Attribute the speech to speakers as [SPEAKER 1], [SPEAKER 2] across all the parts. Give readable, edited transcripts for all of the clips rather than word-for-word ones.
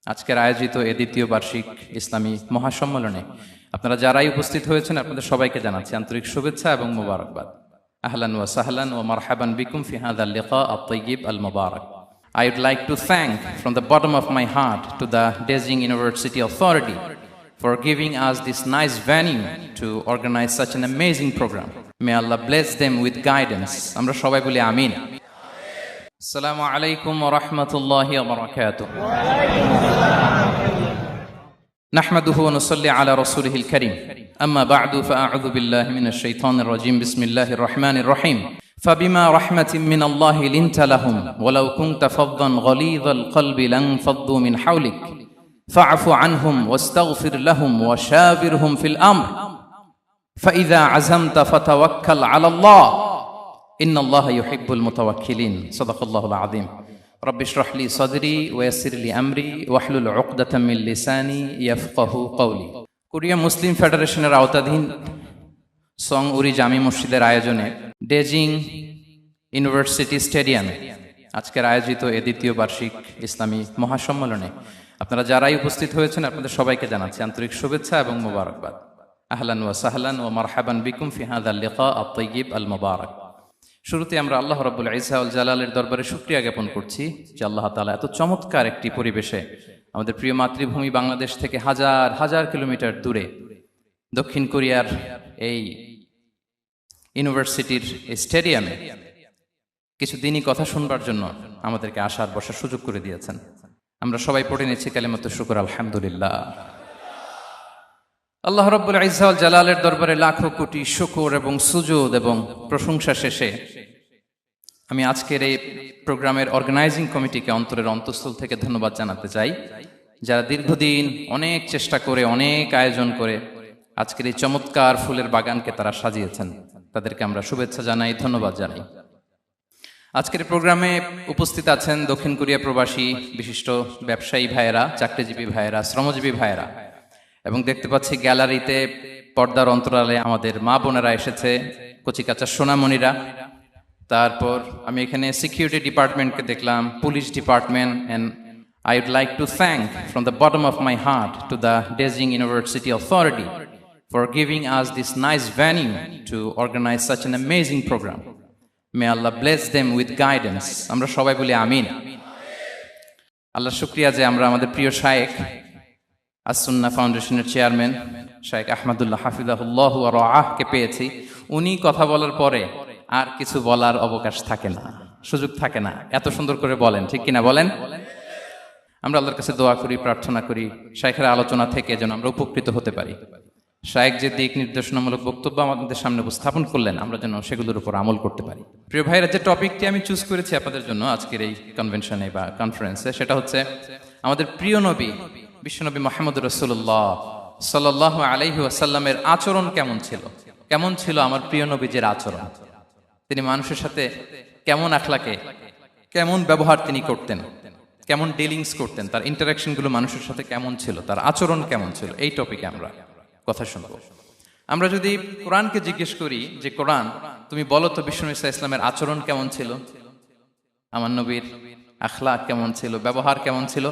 [SPEAKER 1] আজকের আয়োজিত এ দ্বিতীয় বার্ষিক ইসলামী মহাসম্মেলনে আপনারা যারাই উপস্থিত হয়েছেন আপনাদের সবাইকে জানাচ্ছি আন্তরিক শুভেচ্ছা এবং মোবারকবাদ। আহলান ওয়া সাহলান ওয়া মারহাবান বিকুম ফি হাযাল লিকা আত-তাইয়্যিব আল-মুবারাক। I would like to thank from the bottom of my heart to the Dezhing University Authority for giving us this nice venue to organize such an amazing program. May Allah bless them with guidance. Amra shobai boli amin. Assalamu alaikum wa rahmatullahi wa barakatuh. نحمده ونصلي على رسوله الكريم أما بعد فأعوذ بالله من الشيطان الرجيم بسم الله الرحمن الرحيم فبما رحمة من الله لنت لهم ولو كنت فظا غليظ القلب لانفضوا من حولك فاعف عنهم واستغفر لهم وشاورهم في الأمر فإذا عزمت فتوكل على الله إن الله يحب المتوكلين صدق الله العظيم رب اشرح لي صدري ويسر لي أمري واحلل عقدة من لساني يفقه قولي Korea মুসলিম ফেডারেশনের আওতাধীন song উরি জামি মসজিদের আয়োজনে ডেজিং university স্টেডিয়ামে আজকের আয়োজিত এ দ্বিতীয় বার্ষিক ইসলামী মহাসম্মেলনে আপনারা যারাই উপস্থিত হয়েছেন আপনাদের সবাইকে জানাচ্ছি আন্তরিক শুভেচ্ছা এবং মোবারকবাদ। আহলান ওয়া সাহলান ওয়া মারহাবান বিকুম ফি হাযাল লিকা আত-তাইয়্যিব আল-মুবারাক। শুরুতে আমরা আল্লাহ রাব্বুল ইজ্জা ওয়াল জালালের দরবারে শুকরিয়া জ্ঞাপন করছি যে আল্লাহ তাআলা এত চমৎকার একটি পরিবেশে আমাদের প্রিয় মাতৃভূমি বাংলাদেশ থেকে হাজার হাজার কিলোমিটার দূরে দক্ষিণ কোরিয়ার এই ইউনিভার্সিটির স্টেডিয়ামে কিছু দিনই কথা শুনবার জন্য আমাদেরকে আসার বসার সুযোগ করে দিয়েছেন। আমরা সবাই পড়ে নিচ্ছি কালিমাতু শুকর আলহামদুলিল্লাহ। আল্লাহ রাব্বুল ইজ্জা ওয়াল জালালের দরবারে লাখো কোটি শুকর এবং সুজুদ এবং প্রশংসা শেষে আমি আজকের এই প্রোগ্রামের অর্গানাইজিং কমিটিকে অন্তরের অন্তঃস্থল থেকে ধন্যবাদ জানাতে চাই, যারা দীর্ঘদিন অনেক চেষ্টা করে অনেক আয়োজন করে আজকের এই চমৎকার ফুলের বাগানকে তারা সাজিয়েছেন। তাদেরকে আমরা শুভেচ্ছা জানাই, ধন্যবাদ জানাই। আজকের প্রোগ্রামে উপস্থিত আছেন দক্ষিণ কোরিয়া প্রবাসী বিশিষ্ট ব্যবসায়ী ভাইয়েরা, চাকরিজীবী ভাইয়েরা, শ্রমজীবী ভাইয়েরা, এবং দেখতে পাচ্ছি গ্যালারিতে পর্দার অন্তরালে আমাদের মা বোনেরা এসেছে, কচিকাচা সোনামণিরা। তারপর আমি এখানে সিকিউরিটি ডিপার্টমেন্টকে দেখলাম, police department, and I would like to thank from the bottom of my heart to the Dezhing University Authority for giving us this nice venue to organize such an amazing program. May Allah bless them with guidance. Amra shobai boli amin. Allah shukriya je amra amader priyo shaykh as-Sunnah ফাউন্ডেশনের chairman শাইখ আহমদুল্লাহ হাফিজাহুল্লাহ ওয়া রাআহ কে পেয়েছি। উনি কথা বলার পরে আর কিছু বলার অবকাশ থাকে না, সুযোগ থাকে না, এত সুন্দর করে বলেন, ঠিক কিনা বলেন? আমরা আল্লাহর কাছে দোয়া করি, প্রার্থনা করি শাইখের আলোচনা থেকে যেন আমরা উপকৃত হতে পারি। শাইখ যে দিক নির্দেশনামূলক বক্তব্য আমাদের সামনে উপস্থাপন করলেন আমরা যেন সেগুলোর উপর আমল করতে পারি। প্রিয় ভাইরা, যে টপিকটি আমি চুজ করেছি আপনাদের জন্য আজকের এই কনভেনশনে বা কনফারেন্সে, সেটা হচ্ছে আমাদের প্রিয় নবী বিশ্বনবী মুহাম্মদ রাসূলুল্লাহ সাল্লাল্লাহু আলাইহি ওয়াসাল্লামের আচরণ কেমন ছিল। কেমন ছিল আমার প্রিয় নবীজির আচরণ? তিনি মানুষের সাথে কেমন আখলাকে, কেমন ব্যবহার তিনি করতেন, কেমন ডিলিংস করতেন, তার ইন্টারাকশনগুলো মানুষের সাথে কেমন ছিল, তার আচরণ কেমন ছিল, এই টপিকে আমরা কথা শুনবো। আমরা যদি কোরআনকে জিজ্ঞেস করি যে কোরআন তুমি বলো তো বিশ্বনবী সাল্লাল্লাহু আলাইহি ওয়াসাল্লামের আচরণ কেমন ছিল, আমার নবীর আখলাক কেমন ছিল, ব্যবহার কেমন ছিল,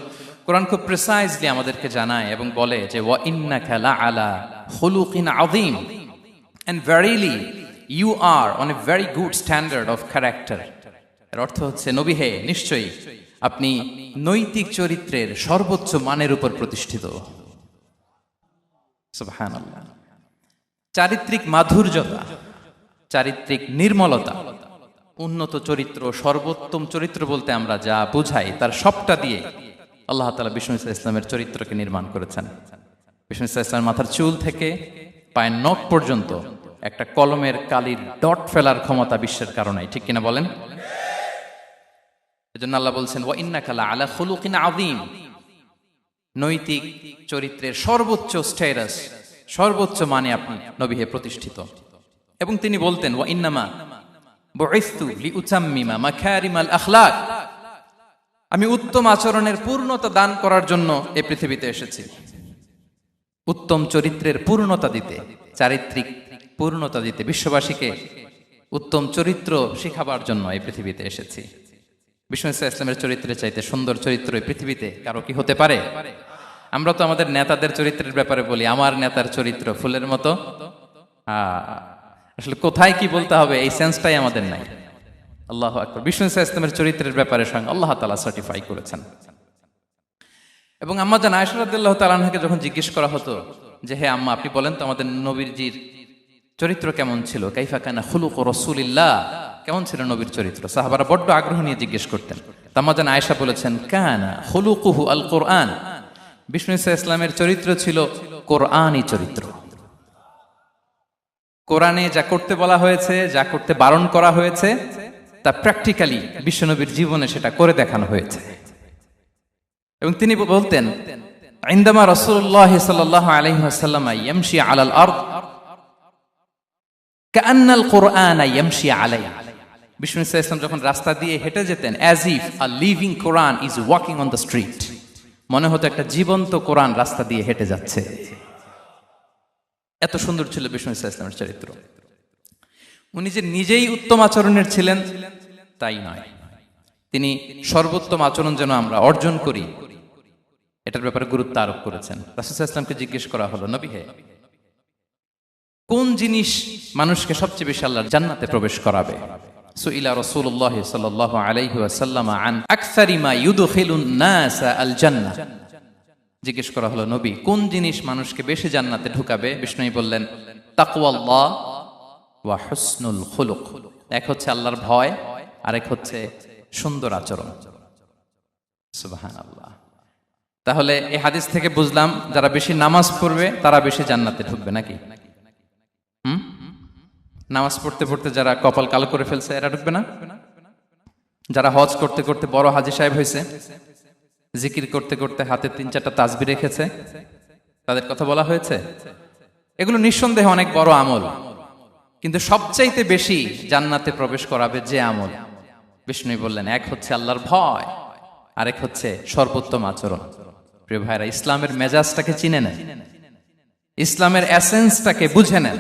[SPEAKER 1] কোরআন খুব প্রিসাইজলি আমাদেরকে জানায় এবং বলে যে ওয়া ইন্নাকা লাআলা খুলুকিন আযীম, and verily you are on a very good standard of character. এর অর্থ হচ্ছে নবী হে, নিশ্চয়ই আপনি নৈতিক চরিত্রের সর্বোচ্চ মানের উপর প্রতিষ্ঠিত। সুবহানাল্লাহ। চারিত্রিক মাধুর্যতা, চারিত্রিক নির্মলতা, উন্নত চরিত্র, সর্বোত্তম চরিত্র বলতে আমরা যা বুঝাই তার সবটা দিয়ে আল্লাহ তাআলা বিষ্ণু ইসলামের চরিত্রকে নির্মাণ করেছেন। বিষ্ণু ইসলামের মাথার চুল থেকে পায়ের নখ পর্যন্ত একটা কলমের কালির ডট ফেলার ক্ষমতা বিশ্বের কারণে, ঠিক কিনা বলেন? এজন্য আল্লাহ বলছেন ওয়া ইন্নাকা লাআলা খুলুকিন আযীম, নৈতিক চরিত্রের সর্বোচ্চ স্ট্যাটাস, সর্বোচ্চ মানে আপনি নবী হে প্রতিষ্ঠিত। এবং তিনি বলতেন ওয়া ইন্নামা বুইসতু লিউতাম্মিমা মাকারিমাল আখলাক, আমি উত্তম আচরণের পূর্ণতা দান করার জন্য এই পৃথিবীতে এসেছি, উত্তম চরিত্রের পূর্ণতা দিতে, চারিত্রিক পূর্ণতা দিতে, বিশ্ববাসীকে উত্তম চরিত্র শিখাবার জন্য এই পৃথিবীতে এসেছি। বিষ্ণু ইসলামের চরিত্রের চাইতে সুন্দর চরিত্র এই পৃথিবীতে কারো কি হতে পারে? আমরা তো আমাদের নেতাদের চরিত্রের ব্যাপারে বলি, আমার নেতার চরিত্র ফুলের মতো। আসলে কোথায় কি বলতে হবে এই সেন্সটাই আমাদের নাই। আল্লাহু আকবার। বিষ্ণু ইসলামের চরিত্রের ব্যাপারে স্বয়ং আল্লাহ তাআলা সার্টিফাই করেছেন। এবং আম্মা জান আয়েশা রাদিয়াল্লাহু তাআলা আনহাকে যখন জিজ্ঞেস করা হতো যে হে আম্মা, আপনি বলেন তো আমাদের নবীজির চরিত্র কেমন ছিল, কাইফা কানা খুলুকু রাসূলিল্লাহ, কেমন ছিল নবীর চরিত্র, সাহাবারা বড্ড আগ্রহ নিয়ে জিজ্ঞেস করতেন। আম্মা জান আয়েশা বলেছেন কানা খুলুকুহু আল কোরআন, বিষ্ণু ইসলামের চরিত্র ছিল কোরআনী চরিত্র। কোরআনে যা করতে বলা হয়েছে, যা করতে বারণ করা হয়েছে, তা প্র্যাকটিক্যালি বিশ্বনবীর জীবনে সেটা করে দেখানো হয়েছে। এবং তিনি বলতেন ইনদামা রাসূলুল্লাহ সাল্লাল্লাহু আলাইহি ওয়াসাল্লাম ইয়ামশি আলাল আরদ কাআন্নাল কুরআন ইয়ামশি আলাইহি, বিষ্ণু ইসলাম যখন রাস্তা দিয়ে হেঁটে যেতেন as if a living Quran is walking on the street, মনে হতো একটা জীবন্ত কোরআন রাস্তা দিয়ে হেঁটে যাচ্ছে। এত সুন্দর ছিল বিষ্ণু ইসলামের চরিত্র। উনি যে নিজেই উত্তম আচরণের ছিলেন তাই নয়, তিনি সর্বোত্তম আচরণ যেন আমরা অর্জন করি এটার ব্যাপারে গুরুত্ব আরোপ করেছেন। রাসূল সাল্লাল্লাহু আলাইহি ওয়াসাল্লামকে জিজ্ঞেস করা হলো, নবী হে, কোন জিনিস মানুষকে সবচেয়ে বেশি আল্লাহর জান্নাতে প্রবেশ করাবে? সুইলা রাসূলুল্লাহ সাল্লাল্লাহু আলাইহি ওয়াসাল্লাম আন আকসারি মা ইউদখিলুন নাস আল জান্নাহ, জিজ্ঞেস করা হলো নবী কোন জিনিস মানুষকে বেশি জান্নাতে ঢুকাবে? বিষ্ণু বললেন তাকওয়াল্লাহ ওয়া হুসনুল খুলুক, এক হচ্ছে আল্লাহর ভয়, আরেক হচ্ছে সুন্দর আচরণ। সুবহানাল্লাহ। তাহলে এই হাদিস থেকে বুঝলাম যারা বেশি নামাজ পড়বে তারা বেশি জান্নাতে ঢুকবে নাকি? নামাজ পড়তে পড়তে যারা কপাল কালো করে ফেলছে এরা ঢুকবে না? যারা হজ করতে করতে বড় হাজী সাহেব হয়েছে, জিকির করতে করতে হাতে 3-4টা তাসবিহ রেখেছে, তাদের কথা বলা হয়েছে? এগুলো নিঃসন্দেহে অনেক বড় আমল, কিন্তু সবচাইতে বেশি জান্নাতে প্রবেশ করাবে যে আমল, বিষ্ণু বললেন এক হচ্ছে আল্লাহর ভয়, আরেক হচ্ছে সর্বোত্তম আচরণ। প্রিয় ভাইরা, ইসলামের মেজাজটাকে চিনে নেন, ইসলামের এসেন্সটাকে বুঝে নেন।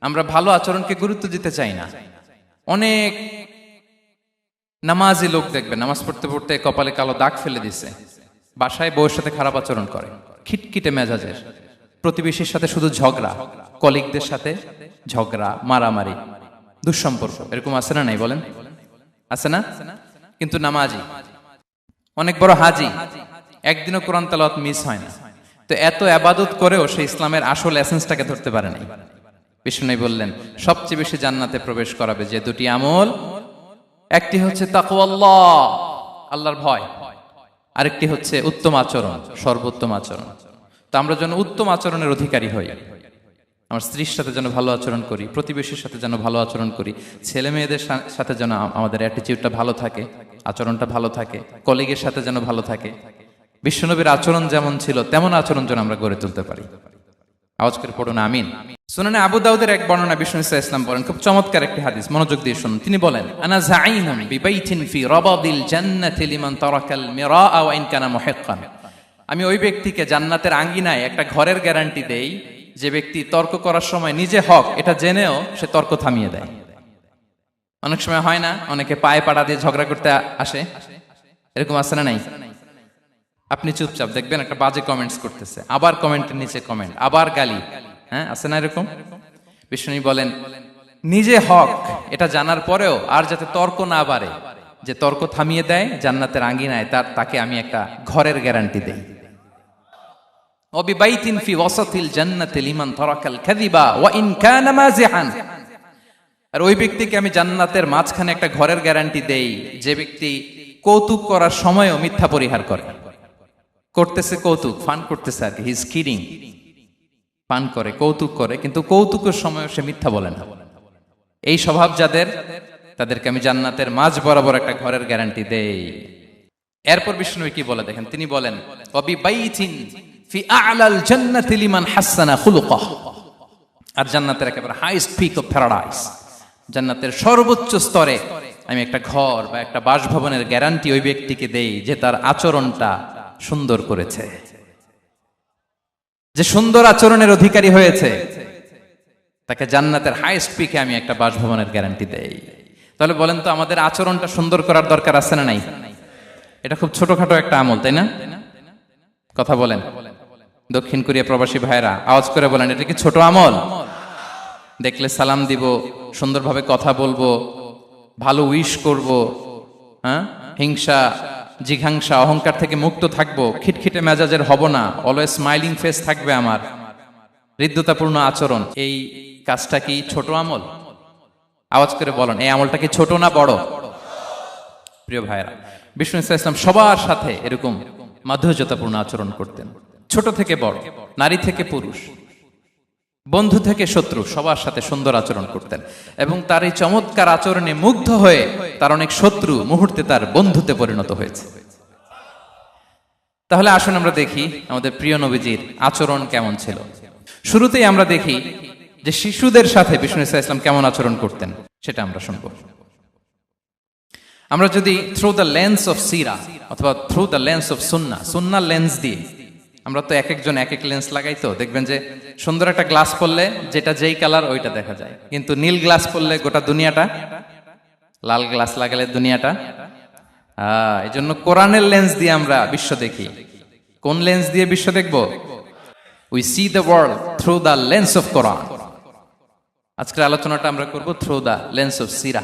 [SPEAKER 1] আমরা ভালো আচরণকে গুরুত্ব দিতে চাই না। অনেক নামাজি লোক দেখবেন নামাজ পড়তে পড়তে কপালে কালো দাগ ফেলে দিছে, বাসায় বউয়ের সাথে খারাপ আচরণ করে, খিটখিটে মেজাজের, প্রতিবেশীর সাথে শুধু ঝগড়া, কলিগদের সাথে ঝগড়া, মারামারি, দুঃসম্পর্ক, এরকম আছে না নাই বলেন? আছে না? কিন্তু নামাজি, অনেক বড় হাজি, একদিনও কোরআন তেলাওয়াত মিস হয় না, তো এত ইবাদত করেও সে ইসলামের আসল এসেন্সটাকে ধরতে পারে নাই। বিষ্ণু বললেন সবচেয়ে বেশি জান্নাতে প্রবেশ করাবে যে দুটি আমল, একটি হচ্ছে তাকওয়াল্লাহ, আল্লাহর ভয়, আরেকটি হচ্ছে উত্তম আচরণ, সর্বোত্তম আচরণ। তো আমরা যেন উত্তম আচরণের অধিকারী হই, আমার স্ত্রীর সাথে যেন ভালো আচরণ করি, প্রতিবেশীর সাথে যেন ভালো আচরণ করি, ছেলে মেয়েদের সাথে যেন আমাদের অ্যাটিটিউডটা ভালো থাকে, আচরণটা ভালো থাকে, কলিগের সাথে যেন ভালো থাকে। বিশ্বনবীর আচরণ যেমন ছিল তেমন আচরণ যেন আমরা গড়ে তুলতে পারি। আওয়াজ করে পড়ুন আমিন। সুনানে আবু দাউদের এক বর্ণনা বিষ্ণু ইসলাম বলেন, খুব চমৎকার একটি হাদিস, মনোযোগ দিয়ে শুনুন। তিনি বলেন আনা যাঈনুন বিবাইতিন ফি রাবাদিল জান্নাতি লিমান তারাকাল মিরাআ ওয়া ইন কানা মুহিক্কান, আমি ওই ব্যক্তিকে জান্নাতের আঙ্গিনায় একটা ঘরের গ্যারান্টি দেই যে ব্যক্তি তর্ক করার সময় নিজে হক এটা জেনেও সে তর্ক থামিয়ে দেয়। অনেক সময় হয় না, অনেকে পায়ে পাড়া দিয়ে ঝগড়া করতে আসে, এরকম আছে না নাই? আপনি চুপচাপ দেখবেন একটা বাজে কমেন্টস করতেছে, আবার কমেন্টের নিচে কমেন্ট, আবার গালি, হ্যাঁ আছে না এরকম? বিষ্ণু বলেন নিজে হক এটা জানার পরেও আর যাতে তর্ক না বাড়ে, যে তর্ক থামিয়ে দেয় জান্নাতের আঙ্গিনায়, তাকে আমি একটা ঘরের গ্যারান্টি দেই। ওয়াবিবাইতিন ফি ওয়াসাতিল জান্নাতি লিমান তারাকাল কাযিবা ওয়া ইন কানা মাযিহান, আর ওই ব্যক্তিকে আমি জান্নাতের মাঝখানে একটা ঘরের গ্যারান্টি দেই যে ব্যক্তি কৌতুক করার সময়ও মিথ্যা পরিহার করে, করতেছে কৌতুক, ফান করতেছে আর কি, হি ইজ কিডিং, পান করে, কৌতুক করে, কিন্তু কৌতুকের সময় সে মিথ্যা বলে না। এই স্বভাব যাদের, তাদেরকে আমি জান্নাতের মাঝ বরাবর একটা ঘরের গ্যারান্টি দেই। এরপর বিষ্ণু কি বলে দেখেন, তিনি বলেন ওয়াবিবাইতিন ফি আ'লাল জান্নাতি লিমান হাসানা খুলুকাহ, আর জান্নাতের একেবারে হাইস্ট পিক অফ প্যারাডাইস, জান্নাতের সর্বোচ্চ স্তরে আমি একটা ঘর বা একটা বাসভবনের গ্যারান্টি ওই ব্যক্তিকে দেই যে তার আচরণটা সুন্দর করেছে, যে সুন্দর আচরণের অধিকারী হয়েছে, তাকে জান্নাতের হাইস্ট পিকে আমি একটা বাসভবনের গ্যারান্টি দেই। তাহলে বলেন তো আমাদের আচরণটা সুন্দর করার দরকার আছে না নাই? এটা খুব ছোটখাটো একটা আমল, তাই না? কথা বলেন। দক্ষিণ কোরিয়া প্রবাসী ভাইরা আওয়াজ করে বলেন, এটা কি ছোট আমল? দেখলে সালাম দিব, সুন্দরভাবে কথা বলবো, ভালো উইশ করব, হ্যাঁ, হিংসা জিঘাংসা অহংকার থেকে মুক্ত থাকবো, খিটখিটে মেজাজের হব না, অলওয়েজ স্মাইলিং ফেস থাকবে আমার, হৃদ্যতাপূর্ণ আচরণ। এই কাজটা কি ছোট আমল? আওয়াজ করে বলেন, এই আমলটা কি ছোট না বড়? প্রিয় ভাইরা, বিষ্ণু ইসলাম সবার সাথে এরকম মাধুর্যতাপূর্ণ আচরণ করতেন, ছোট থেকে বড়, নারী থেকে পুরুষ, বন্ধু থেকে শত্রু, সবার সাথে সুন্দর আচরণ করতেন। এবং তার এই চমৎকার আচরণে মুগ্ধ হয়ে তার অনেক শত্রু মুহূর্তে তার বন্ধুতে পরিণত হয়েছে। তাহলে আসুন আমরা দেখি আমাদের প্রিয় নবীজির আচরণ কেমন ছিল। শুরুতেই আমরা দেখি যে শিশুদের সাথে বিষ্ণু ইসলাম কেমন আচরণ করতেন, সেটা আমরা শুনবো। আমরা যদি থ্রু দ্য লেন্স অফ সিরা অথবা through the lens of Sunnah lens দিয়ে, আমরা তো এক একজন এক এক লেন্স লাগাই, তো দেখবেন যে সুন্দর একটা গ্লাস পরলে যেটা যেই কালার ওইটা দেখা যায়, কিন্তু নীল গ্লাস পরলে গোটা দুনিয়াটা, লাল গ্লাস লাগালে দুনিয়াটা। এই জন্য কোরআনের লেন্স দিয়ে আমরা বিশ্ব দেখি। কোন লেন্স দিয়ে বিশ্ব দেখব? We see the world through the lens of Quran. আজকের আলোচনাটা আমরা করব থ্রু দ্য লেন্স অফ সিরা,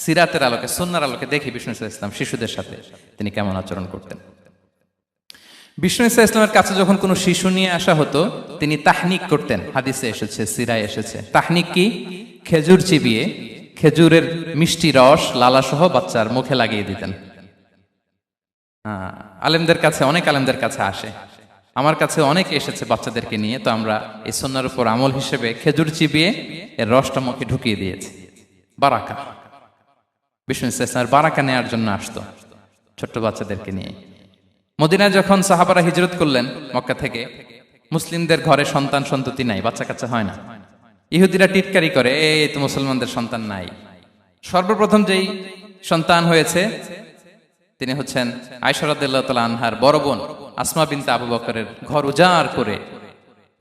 [SPEAKER 1] সিরাতের আলোকে, সুন্নাহর আলোকে দেখি বিষ্ণু ইসলাম শিশুদের সাথে তিনি কেমন আচরণ করতেন। বিষ্ণু ইসলামের কাছে যখন কোনো শিশু নিয়ে আসা হতো, তিনি তাহনিক করতেন। হাদিসে এসেছে, সিরায় এসেছে। তাহনিক কি? খেজুর চিবিয়ে খেজুরের মিষ্টি রস লালাসহ বাচ্চার মুখে লাগিয়ে দিতেন। আলেমদের কাছে, অনেক আলেমদের কাছে আসে, আমার কাছে অনেক এসেছে বাচ্চাদেরকে নিয়ে, তো আমরা এই সুন্নাহর উপর আমল হিসেবে খেজুর চিবিয়ে এর রসটা মুখে ঢুকিয়ে দিয়েছি। বারাকা, বিষ্ণু ইসলামের বারাকা নেওয়ার জন্য আসতো ছোট্ট বাচ্চাদেরকে নিয়ে। মদিনায় যখন সাহাবারা হিজরত করলেন মক্কা থেকে, মুসলিমদের ঘরে সন্তান সন্ততি নাই, বাচ্চা কাচ্চা হয় না। ইহুদিরা টিটকারি করে, এই তো মুসলমানদের সন্তান নাই। সর্বপ্রথম যেই সন্তান হয়েছে তিনি হচ্ছেন আয়েশা রাদিয়াল্লাহু তাআলা আনহার বড় বোন আসমা বিনতে আবু বকরের ঘর উজাড় করে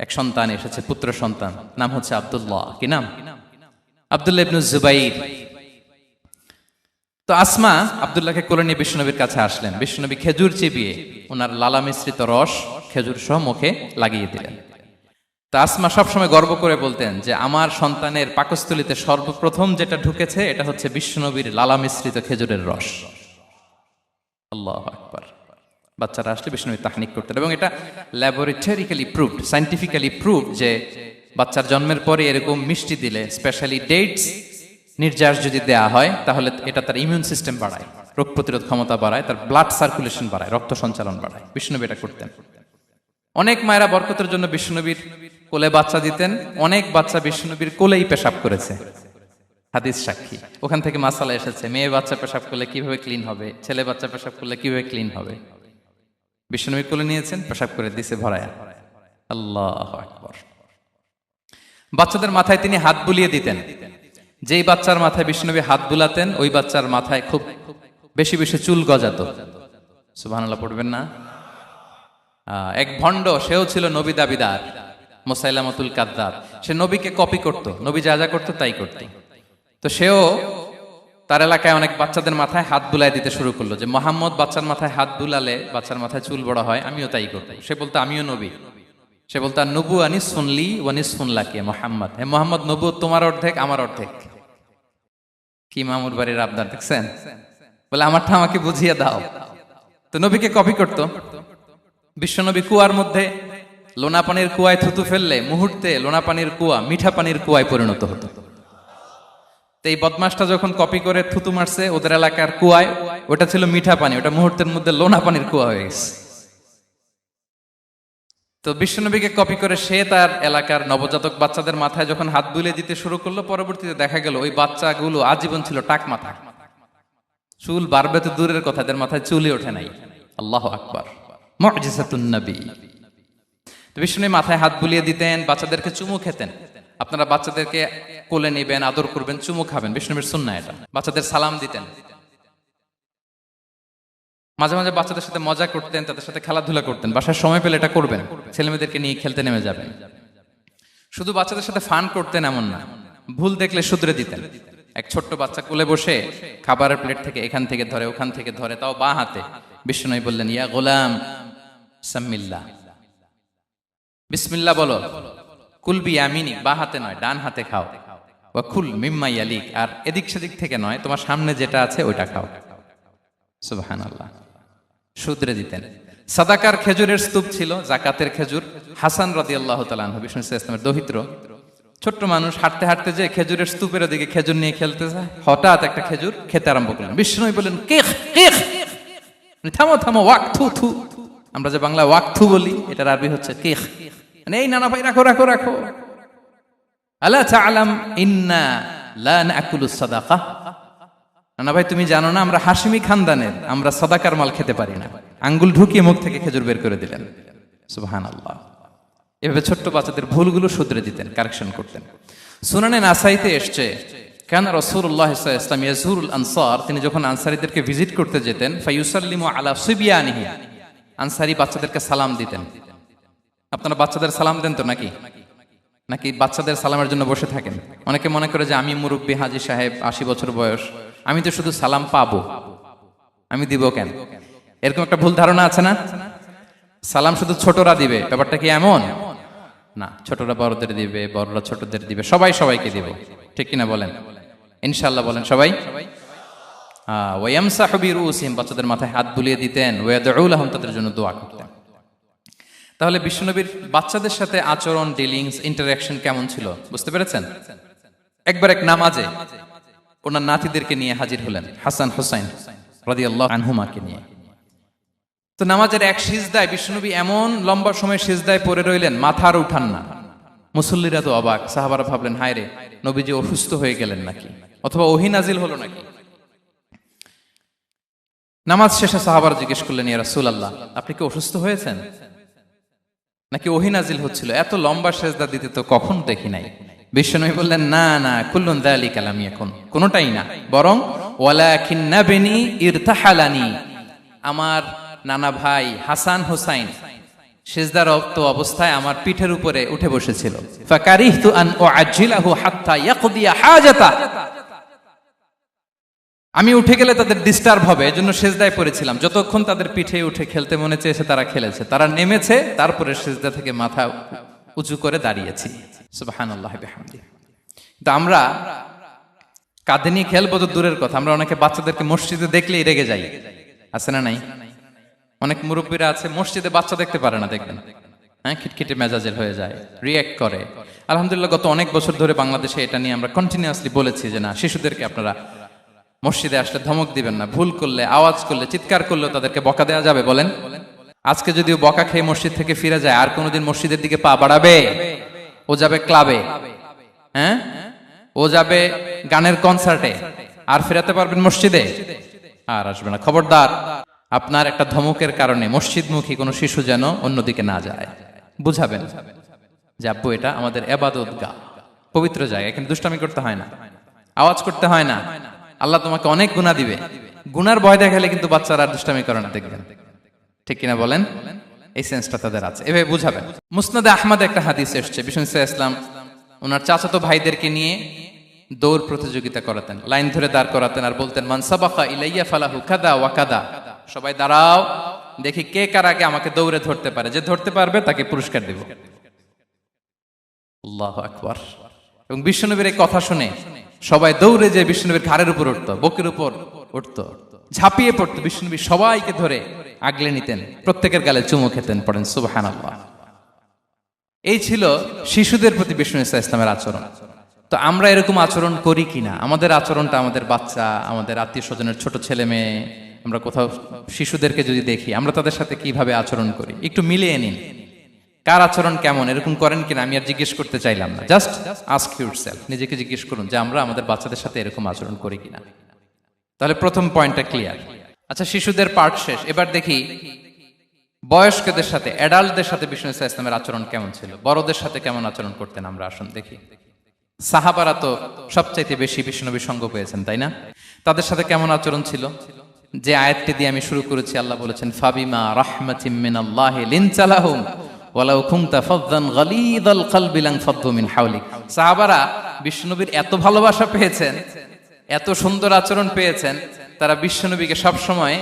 [SPEAKER 1] এক সন্তান এসেছে, পুত্র সন্তান, নাম হচ্ছে আব্দুল্লাহ। কি নাম? আব্দুল্লাহ ইবনে জুবাইর। তো আসমা আব্দুল্লাহকে কোলে নিয়ে বিশ্বনবীর কাছে আসলেন। বিশ্বনবী খেজুর চিবিয়ে ওনার লালা মিশ্রিত রস খেজুর সহ মুখে লাগিয়ে দিলেন। তো আসমা সবসময় গর্ব করে বলতেন যে আমার সন্তানের পাকস্থলীতে সর্বপ্রথম যেটা ঢুকেছে এটা হচ্ছে বিশ্বনবীর লালা মিশ্রিত খেজুরের রস। আল্লাহু আকবার। বাচ্চারা আসলে বিষ্ণু তাহনিক করতেন, এবং এটা ল্যাবরেটরিক্যালি প্রুভড, সায়েন্টিফিক্যালি প্রুভড যে বাচ্চার জন্মের পরে এরকম মিষ্টি দিলে, স্পেশালি ডেটস নির্যাস যদি দেয়া হয়, তাহলে এটা তার ইমিউন সিস্টেম বাড়ায়, রোগ প্রতিরোধ ক্ষমতা বাড়ায়, তার ব্লাড সার্কুলেশন বাড়ায়, রক্ত সঞ্চালন বাড়ায়। বিষ্ণুনবী এটা করতেন। অনেক মায়েরা বরকতের জন্য বিষ্ণুনবীর কোলে বাচ্চা দিতেন। অনেক বাচ্চা বিষ্ণুনবীর কোলেই পেশাব করেছে, হাদিস সাক্ষী। ওখান থেকে মাসালা এসেছে, মেয়ে বাচ্চা পেশাব করলে কিভাবে ক্লিন হবে, ছেলে বাচ্চা পেশাব করলে কিভাবে ক্লিন হবে। বিষ্ণুনবী কোলে নিয়েছেন, পেশাব করে দিছে ভরায়া। আল্লাহু আকবার। বাচ্চাদের মাথায় তিনি হাত বুলিয়ে দিতেন। যেই বাচ্চার মাথায় বিষ্ণুনবী হাত বুলাতেন, ওই বাচ্চার মাথায় খুব বেশি বেশি চুল গজাতো। সুবহানাল্লাহ পড়বেন না? এক ভণ্ড, সেও ছিল নবী দাবিদার, মুসাইলামাতুল কাযযাব। সে নবীকে কপি করত, নবী যা যা করতো তাই করত। তো সেও তার এলাকায় অনেক বাচ্চাদের মাথায় হাত বুলাই দিতে শুরু করলো, যে মোহাম্মদ বাচ্চার মাথায় হাত বুলালে বাচ্চার মাথায় চুল বড় হয়, আমিও তাই করবো। সে বলতো আমিও নবী। সে বলতো নবু আনিস শুনলি ওয়ানিস শুনলাকে মোহাম্মদ, হে মোহাম্মদ, নবু তোমার অর্ধেক আমার অর্ধেক। কি মামুর বাড়ির আবদার দেখছেন? বলে আমারটা আমাকে বুঝিয়ে দাও। তো নবীকে কপি করতো। বিশ্বনবী কুয়ার মধ্যে লোনা পানির কুয়ায় থুতু ফেললে মুহূর্তে লোনা পানির কুয়া মিঠা পানির কুয়ায় পরিণত হতো। তো এই বদমাসটা যখন কপি করে থুতু মারছে ওদের এলাকার কুয়ায়, ওটা ছিল মিঠা পানি, ওটা মুহূর্তের মধ্যে লোনা পানির কুয়া হয়ে গেছে। তো বিশ্বনবীকে কপি করে সে তার এলাকার নবজাতক বাচ্চাদের মাথায় যখন হাত বুলিয়ে দিতে শুরু করলো, পরবর্তীতে দেখা গেল ওই বাচ্চাগুলো আজীবন ছিল টাক মাথা। চুল বাড়বে তো দূরের কথা, এদের মাথায় চুলই ওঠে নাই। আল্লাহু আকবার, মুজিজাতুন নবী। তো বিষ্ণুনবী মাথায় হাত বুলিয়ে দিতেন, বাচ্চাদেরকে চুমু খেতেন। আপনারা বাচ্চাদেরকে কোলে নেবেন, আদর করবেন, চুমু খাবেন, বিষ্ণুনবীর সুন্নাহ এটা। বাচ্চাদের সালাম দিতেন। মাঝে মাঝে বাচ্চাদের সাথে মজা করতেন, তাদের সাথে খেলাধুলা করতেন। বাসার সময় পেলে এটা করবেন, ছেলেমেয়েদেরকে নিয়ে খেলতে নেমে যাবেন। শুধু বাচ্চাদের সাথে ফান করতেন এমন না, ভুল দেখলে শুধরে দিতেন। এক ছোট্ট বাচ্চা কোলে বসে খাবারের প্লেট থেকে এখান থেকে ধরে ওখান থেকে ধরে, তাও বাঁ হাতে। বিষ্ণু বললেন, ইয়া গোলাম সাম্মিল্লাহ, বিসমিল্লাহ বলো, কুল বিয়ামিনিক, বাঁ হাতে নয় ডান হাতে খাও, ওয়া কুল মিম্মা ইয়ালিক, আর এদিক সেদিক থেকে নয়, তোমার সামনে যেটা আছে ওইটা খাও। সুবহানাল্লাহ। শুধরে দিতেন। সাদাকার খেজুরের স্তূপ ছিল, জাকাতের খেজুর। হাসান রাদিয়াল্লাহু তাআলা আনহু, বিষ্ণু ইসলামের দহিত্র, ছোট্ট মানুষ, হাঁটতে হাঁটতে যে খেজুরের স্তূপের দিকে খেজুর নিয়ে খেলতে যায়, হঠাৎ একটা খেজুর খেতে আরম্ভ করলেন। বিষ্ণু বললেন, কেখ কেখ, থামো থামো, ওয়াক থু থু। আমরা যে বাংলা ওয়াক থু বলি, এটার আরবি হচ্ছে কেখ। মানে এই নানা ভাই, রাখো রাখো রাখো। আলা তাআলাম ইন্না লা নাকুলুস সাদাকা, নানা ভাই তুমি জানো না আমরা হাশিমি খানদানের, আমরা সাদাকার মাল খেতে পারি না। আঙ্গুল ঢুকিয়ে মুখ থেকে খেজুর বের করে দিলেন। সুবহানাল্লাহ। এভাবে ছোট্ট বাচ্চাদের ভুলগুলো শুধরে দিতেন, কারেকশন করতেন। সুনানে নাসাইতে এসছে, কেন রাসূলুল্লাহ সাল্লাল্লাহু আলাইহি ওয়াসাল্লাম ইয়াজুরুল আনসার, তিনি যখন আনসারীদেরকে ভিজিট করতে যেতেন, ফায়ুসাল্লিমু আলা সিবিয়ানিহি, আনসারী বাচ্চাদেরকে সালাম দিতেন। আপনারা বাচ্চাদের সালাম দেন তো নাকি? নাকি বাচ্চাদের সালামের জন্য বসে থাকেন? অনেকে মনে করে যে আমি মুরব্বী, হাজী সাহেব, 80 বছর বয়স, আমি তো শুধু সালাম পাবো, আমি দিব কেন? এরকম একটা ভুল ধারণা আছে না? সালাম শুধু ছোটরা দিবে, ব্যাপারটা কি এমন না? ছোটরা বড়দের দিবে, বড়রা ছোটদের দিবে, সবাই সবাইকে দিবে, ঠিক কিনা বলেন? ইনশাআল্লাহ বলেন সবাই। ওয়ায়ামসাহু বিরুসিহিম, বাচ্চাদের মাথায় হাত বুলিয়ে দিতেন। ওয়ায়াদউ লাহুম, তাদের জন্য দোয়া করতেন। তাহলে বিশ্বনবীর বাচ্চাদের সাথে আচরণ, ডিলিংস, ইন্টারঅ্যাকশন কেমন ছিল বুঝতে পেরেছেন? একবার এক নামাজে ওনার নাতিদেরকে নিয়ে হাজির হলেন, হাসান হুসাইন রাদিয়াল্লাহু আনহুমাকে নিয়ে। তো নামাজের এক সিজদায় বিশ্বনবী এমন লম্বা সময় সিজদায় পড়ে রইলেন, মাথার উঠান না। মুসল্লিরা তো অবাক, সাহাবারা ভাবলেন, হায় রে, নবীজি অসুস্থ হয়ে গেলেন নাকি, অথবা ওহী নাজিল হলো নাকি। নামাজ শেষে সাহাবারা জিজ্ঞেস করলেন, ইয়া রাসূলুল্লাহ, আপনি কি অসুস্থ হয়েছেন নাকি ওহী নাজিল হচ্ছিল? এত লম্বা সিজদা দিতে তো কখন দেখি নাই। বিশ্বনবী বললেন, না না, কুল্লুন যালিকা লাম ইয়াকুন, কোনটাই না, বরং ওয়ালাকিন নাবনি ইরতাহালানি, আমার নানা ভাই হাসান হুসাইন সিজদারত অবস্থায় আমার পিঠের উপরে উঠে বসেছিল। ফাকারিহতু আন উআজ্জিলাহু হাত্তা ইয়াকদিয়া হাজাতা, আমি উঠে গেলে তাদের ডিস্টার্ব হবে, এজন্য সিজদায় পড়েছিলাম। যতক্ষণ তাদের পিঠে উঠে খেলতে মনে চেয়েছে তারা খেলেছে, তারা নেমেছে, তারপরে সিজদা থেকে মাথা উঁচু করে দাঁড়িয়েছি। সুবহানাল্লাহি বিহামদিহি। কিন্তু আমরা কাঁধে নিয়ে খেলবো তো দূরের কথা, আমরা অনেকে বাচ্চাদেরকে মসজিদে দেখলেই রেগে যাই, আছে না নাই? অনেক মুরব্বীরা আছে মসজিদে বাচ্চা দেখতে পারে না, দেখবেন, হ্যাঁ, খিটখিটে মেজাজের হয়ে যায়, রিয়্যাক্ট করে। আলহামদুলিল্লাহ গত অনেক বছর ধরে বাংলাদেশে এটা নিয়ে আমরা কন্টিনিউয়াসলি বলেছি যে না, শিশুদেরকে আপনারা মসজিদে আসলে ধমক দিবেন না, ভুল করলে, আওয়াজ করলে, চিৎকার করলেও তাদেরকে বকা দেওয়া যাবে? বলেন। আজকে যদিও বকা খেয়ে মসজিদ থেকে ফিরে যায়, আর কোনোদিন মসজিদের দিকে পা বাড়াবে? ও যাবে ক্লাবে, হ্যাঁ, ও যাবে গানের কনসার্টে, আর ফেরাতে পারবেন মসজিদে? আর আসবে না। খবরদার, আপনার একটা ধমকের কারণে মসজিদমুখী কোনো শিশু যেন অন্যদিকে না যায়। বুঝাবেন যে আব্বু, এটা আমাদের ইবাদতগাহ, পবিত্র জায়গা, এখানে দুষ্টামি করতে হয় না, আওয়াজ করতে হয় না, আল্লাহ তোমাকে অনেক গুনাহ দিবে। গুনার ভয় দেখালে কিন্তু বাচ্চারা দুষ্টামি করে না, দেখবেন, ঠিক কিনা বলেন? এই সেন্সটা তাদের আছে, এভাবে বুঝাবেন। মুসনাদে আহমদ একটা হাদিস এসছে, বিষ্ণু ইসলাম ওনার চাচাতো ভাইদেরকে নিয়ে দৌড় প্রতিযোগিতা করাতেন, লাইন ধরে দাঁড় করাতেন, আর বলতেন, মান সাবাকা ইলাইয়া ফালাহু কাদা ওয়া কাদা, সবাই দাঁড়াও, দেখি কে কার আগে আমাকে দৌড়ে ধরতে পারে, যে ধরতে পারবে তাকে পুরস্কার দেব। আল্লাহু আকবার। এবং বিশ্বনবীর এই কথা শুনে সবাই দৌড়ে যে বিশ্বনবীর ঘাড়ের উপর উঠতো, বুকের উপর উঠতো, ঝাঁপিয়ে পড়তো। বিশ্বনবী সবাইকে ধরে আগলে নিতেন, প্রত্যেকের গালে চুমু খেতেন। পড়েন সুবহানাল্লাহ। এই ছিল শিশুদের প্রতি বিষ্ণু ইসলামের আচরণ। তো আমরা এরকম আচরণ করি কিনা? আমাদের আচরণটা আমাদের বাচ্চা, আমাদের আত্মীয় স্বজনের ছোট ছেলে মেয়ে, আমরা কোথাও শিশুদেরকে যদি দেখি, আমরা তাদের সাথে কিভাবে আচরণ করি একটু মিলিয়ে নিন। কার আচরণ কেমন, এরকম করেন কিনা আমি আর জিজ্ঞেস করতে চাইলাম না, জাস্ট আস্ক ইউরসেলফ, নিজেকে জিজ্ঞেস করুন যে আমরা আমাদের বাচ্চাদের সাথে এরকম আচরণ করি কিনা। তাহলে প্রথম পয়েন্টটা ক্লিয়ার। আচ্ছা, শিশুদের পার্ট শেষ, এবার দেখি বয়স্কদের সাথে, অ্যাডাল্টদের সাথে বিষ্ণু ইসলামের আচরণ কেমন ছিল, বড়দের সাথে কেমন আচরণ করতেন আমরা। আসুন দেখি। সাহাবারা তো সবচাইতে বেশি বিষ্ণুনবীর সঙ্গ পেয়েছেন, তাই না? তাদের সাথে কেমন আচরণ ছিল? যে আয়াতটি দিয়ে আমি শুরু করেছি, আল্লাহ বলেছেন, ফাবিমা রাহমাতিম মিনাল্লাহি লিনতা লাহুম ওয়ালাউ কুনতা ফাযযান গালিযাল কলবি লানফাদ্দু মিন হাওলিক। সাহাবারা বিষ্ণুনবীর এত ভালোবাসা পেয়েছেন এত সুন্দর আচরণ পেয়েছেন, তারা বিশ্বনবীকে সবসময়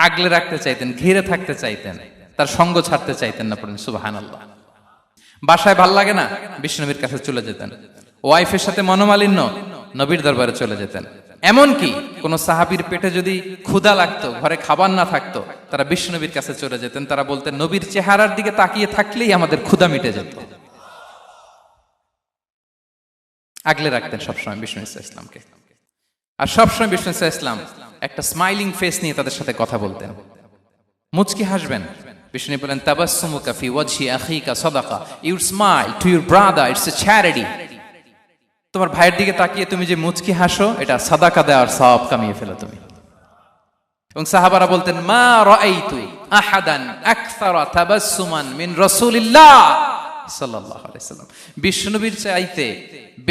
[SPEAKER 1] আগলে রাখতে চাইতেন, ঘিরে থাকতে চাইতেন, তার সঙ্গ ছাড়তে চাইতেন না। পড়েন সুবহানাল্লাহ। বাসায় ভাল লাগে না, বিশ্বনবীর কাছে চলে যেতেন। ওয়াইফের সাথে মনোমালিন্য, নবীর দরবারে চলে যেতেন। এমনকি কোন সাহাবীর পেটে যদি ক্ষুধা লাগতো, ঘরে খাবার না থাকতো, তারা বিশ্বনবীর কাছে চলে যেতেন। তারা বলতেন, নবীর চেহারার দিকে তাকিয়ে থাকলেই আমাদের ক্ষুধা মিটে যেত। আগলে রাখতেন সবসময় বিষ্ণু ইসলামকে। আর সবসময় বিষ্ণু ইসলাম একটা স্মাইলিং ফেস নিয়ে তাদের সাথে কথা বলতেন, মুচকি হাসবেন। বিষ্ণু বলেন, তাবাসসুমুকা ফি ওয়াজহি আখিকা সাদাকা, you smile to your brother, it's a charity. তোমার ভাইয়ের দিকে তাকিয়ে তুমি যে মুচকি হাসো, এটা সাদাকা দেওয়ার সওয়াব কামিয়ে ফেলো তুমি। এবং সাহাবারা বলতেন, মা রাআইতু আহাদান আকসারা তাবাসসুমান মিন রাসূলিল্লাহ সাল্লাল্লাহু আলাইহি ওয়াসাল্লাম। বিশ্বনবীর চাইতে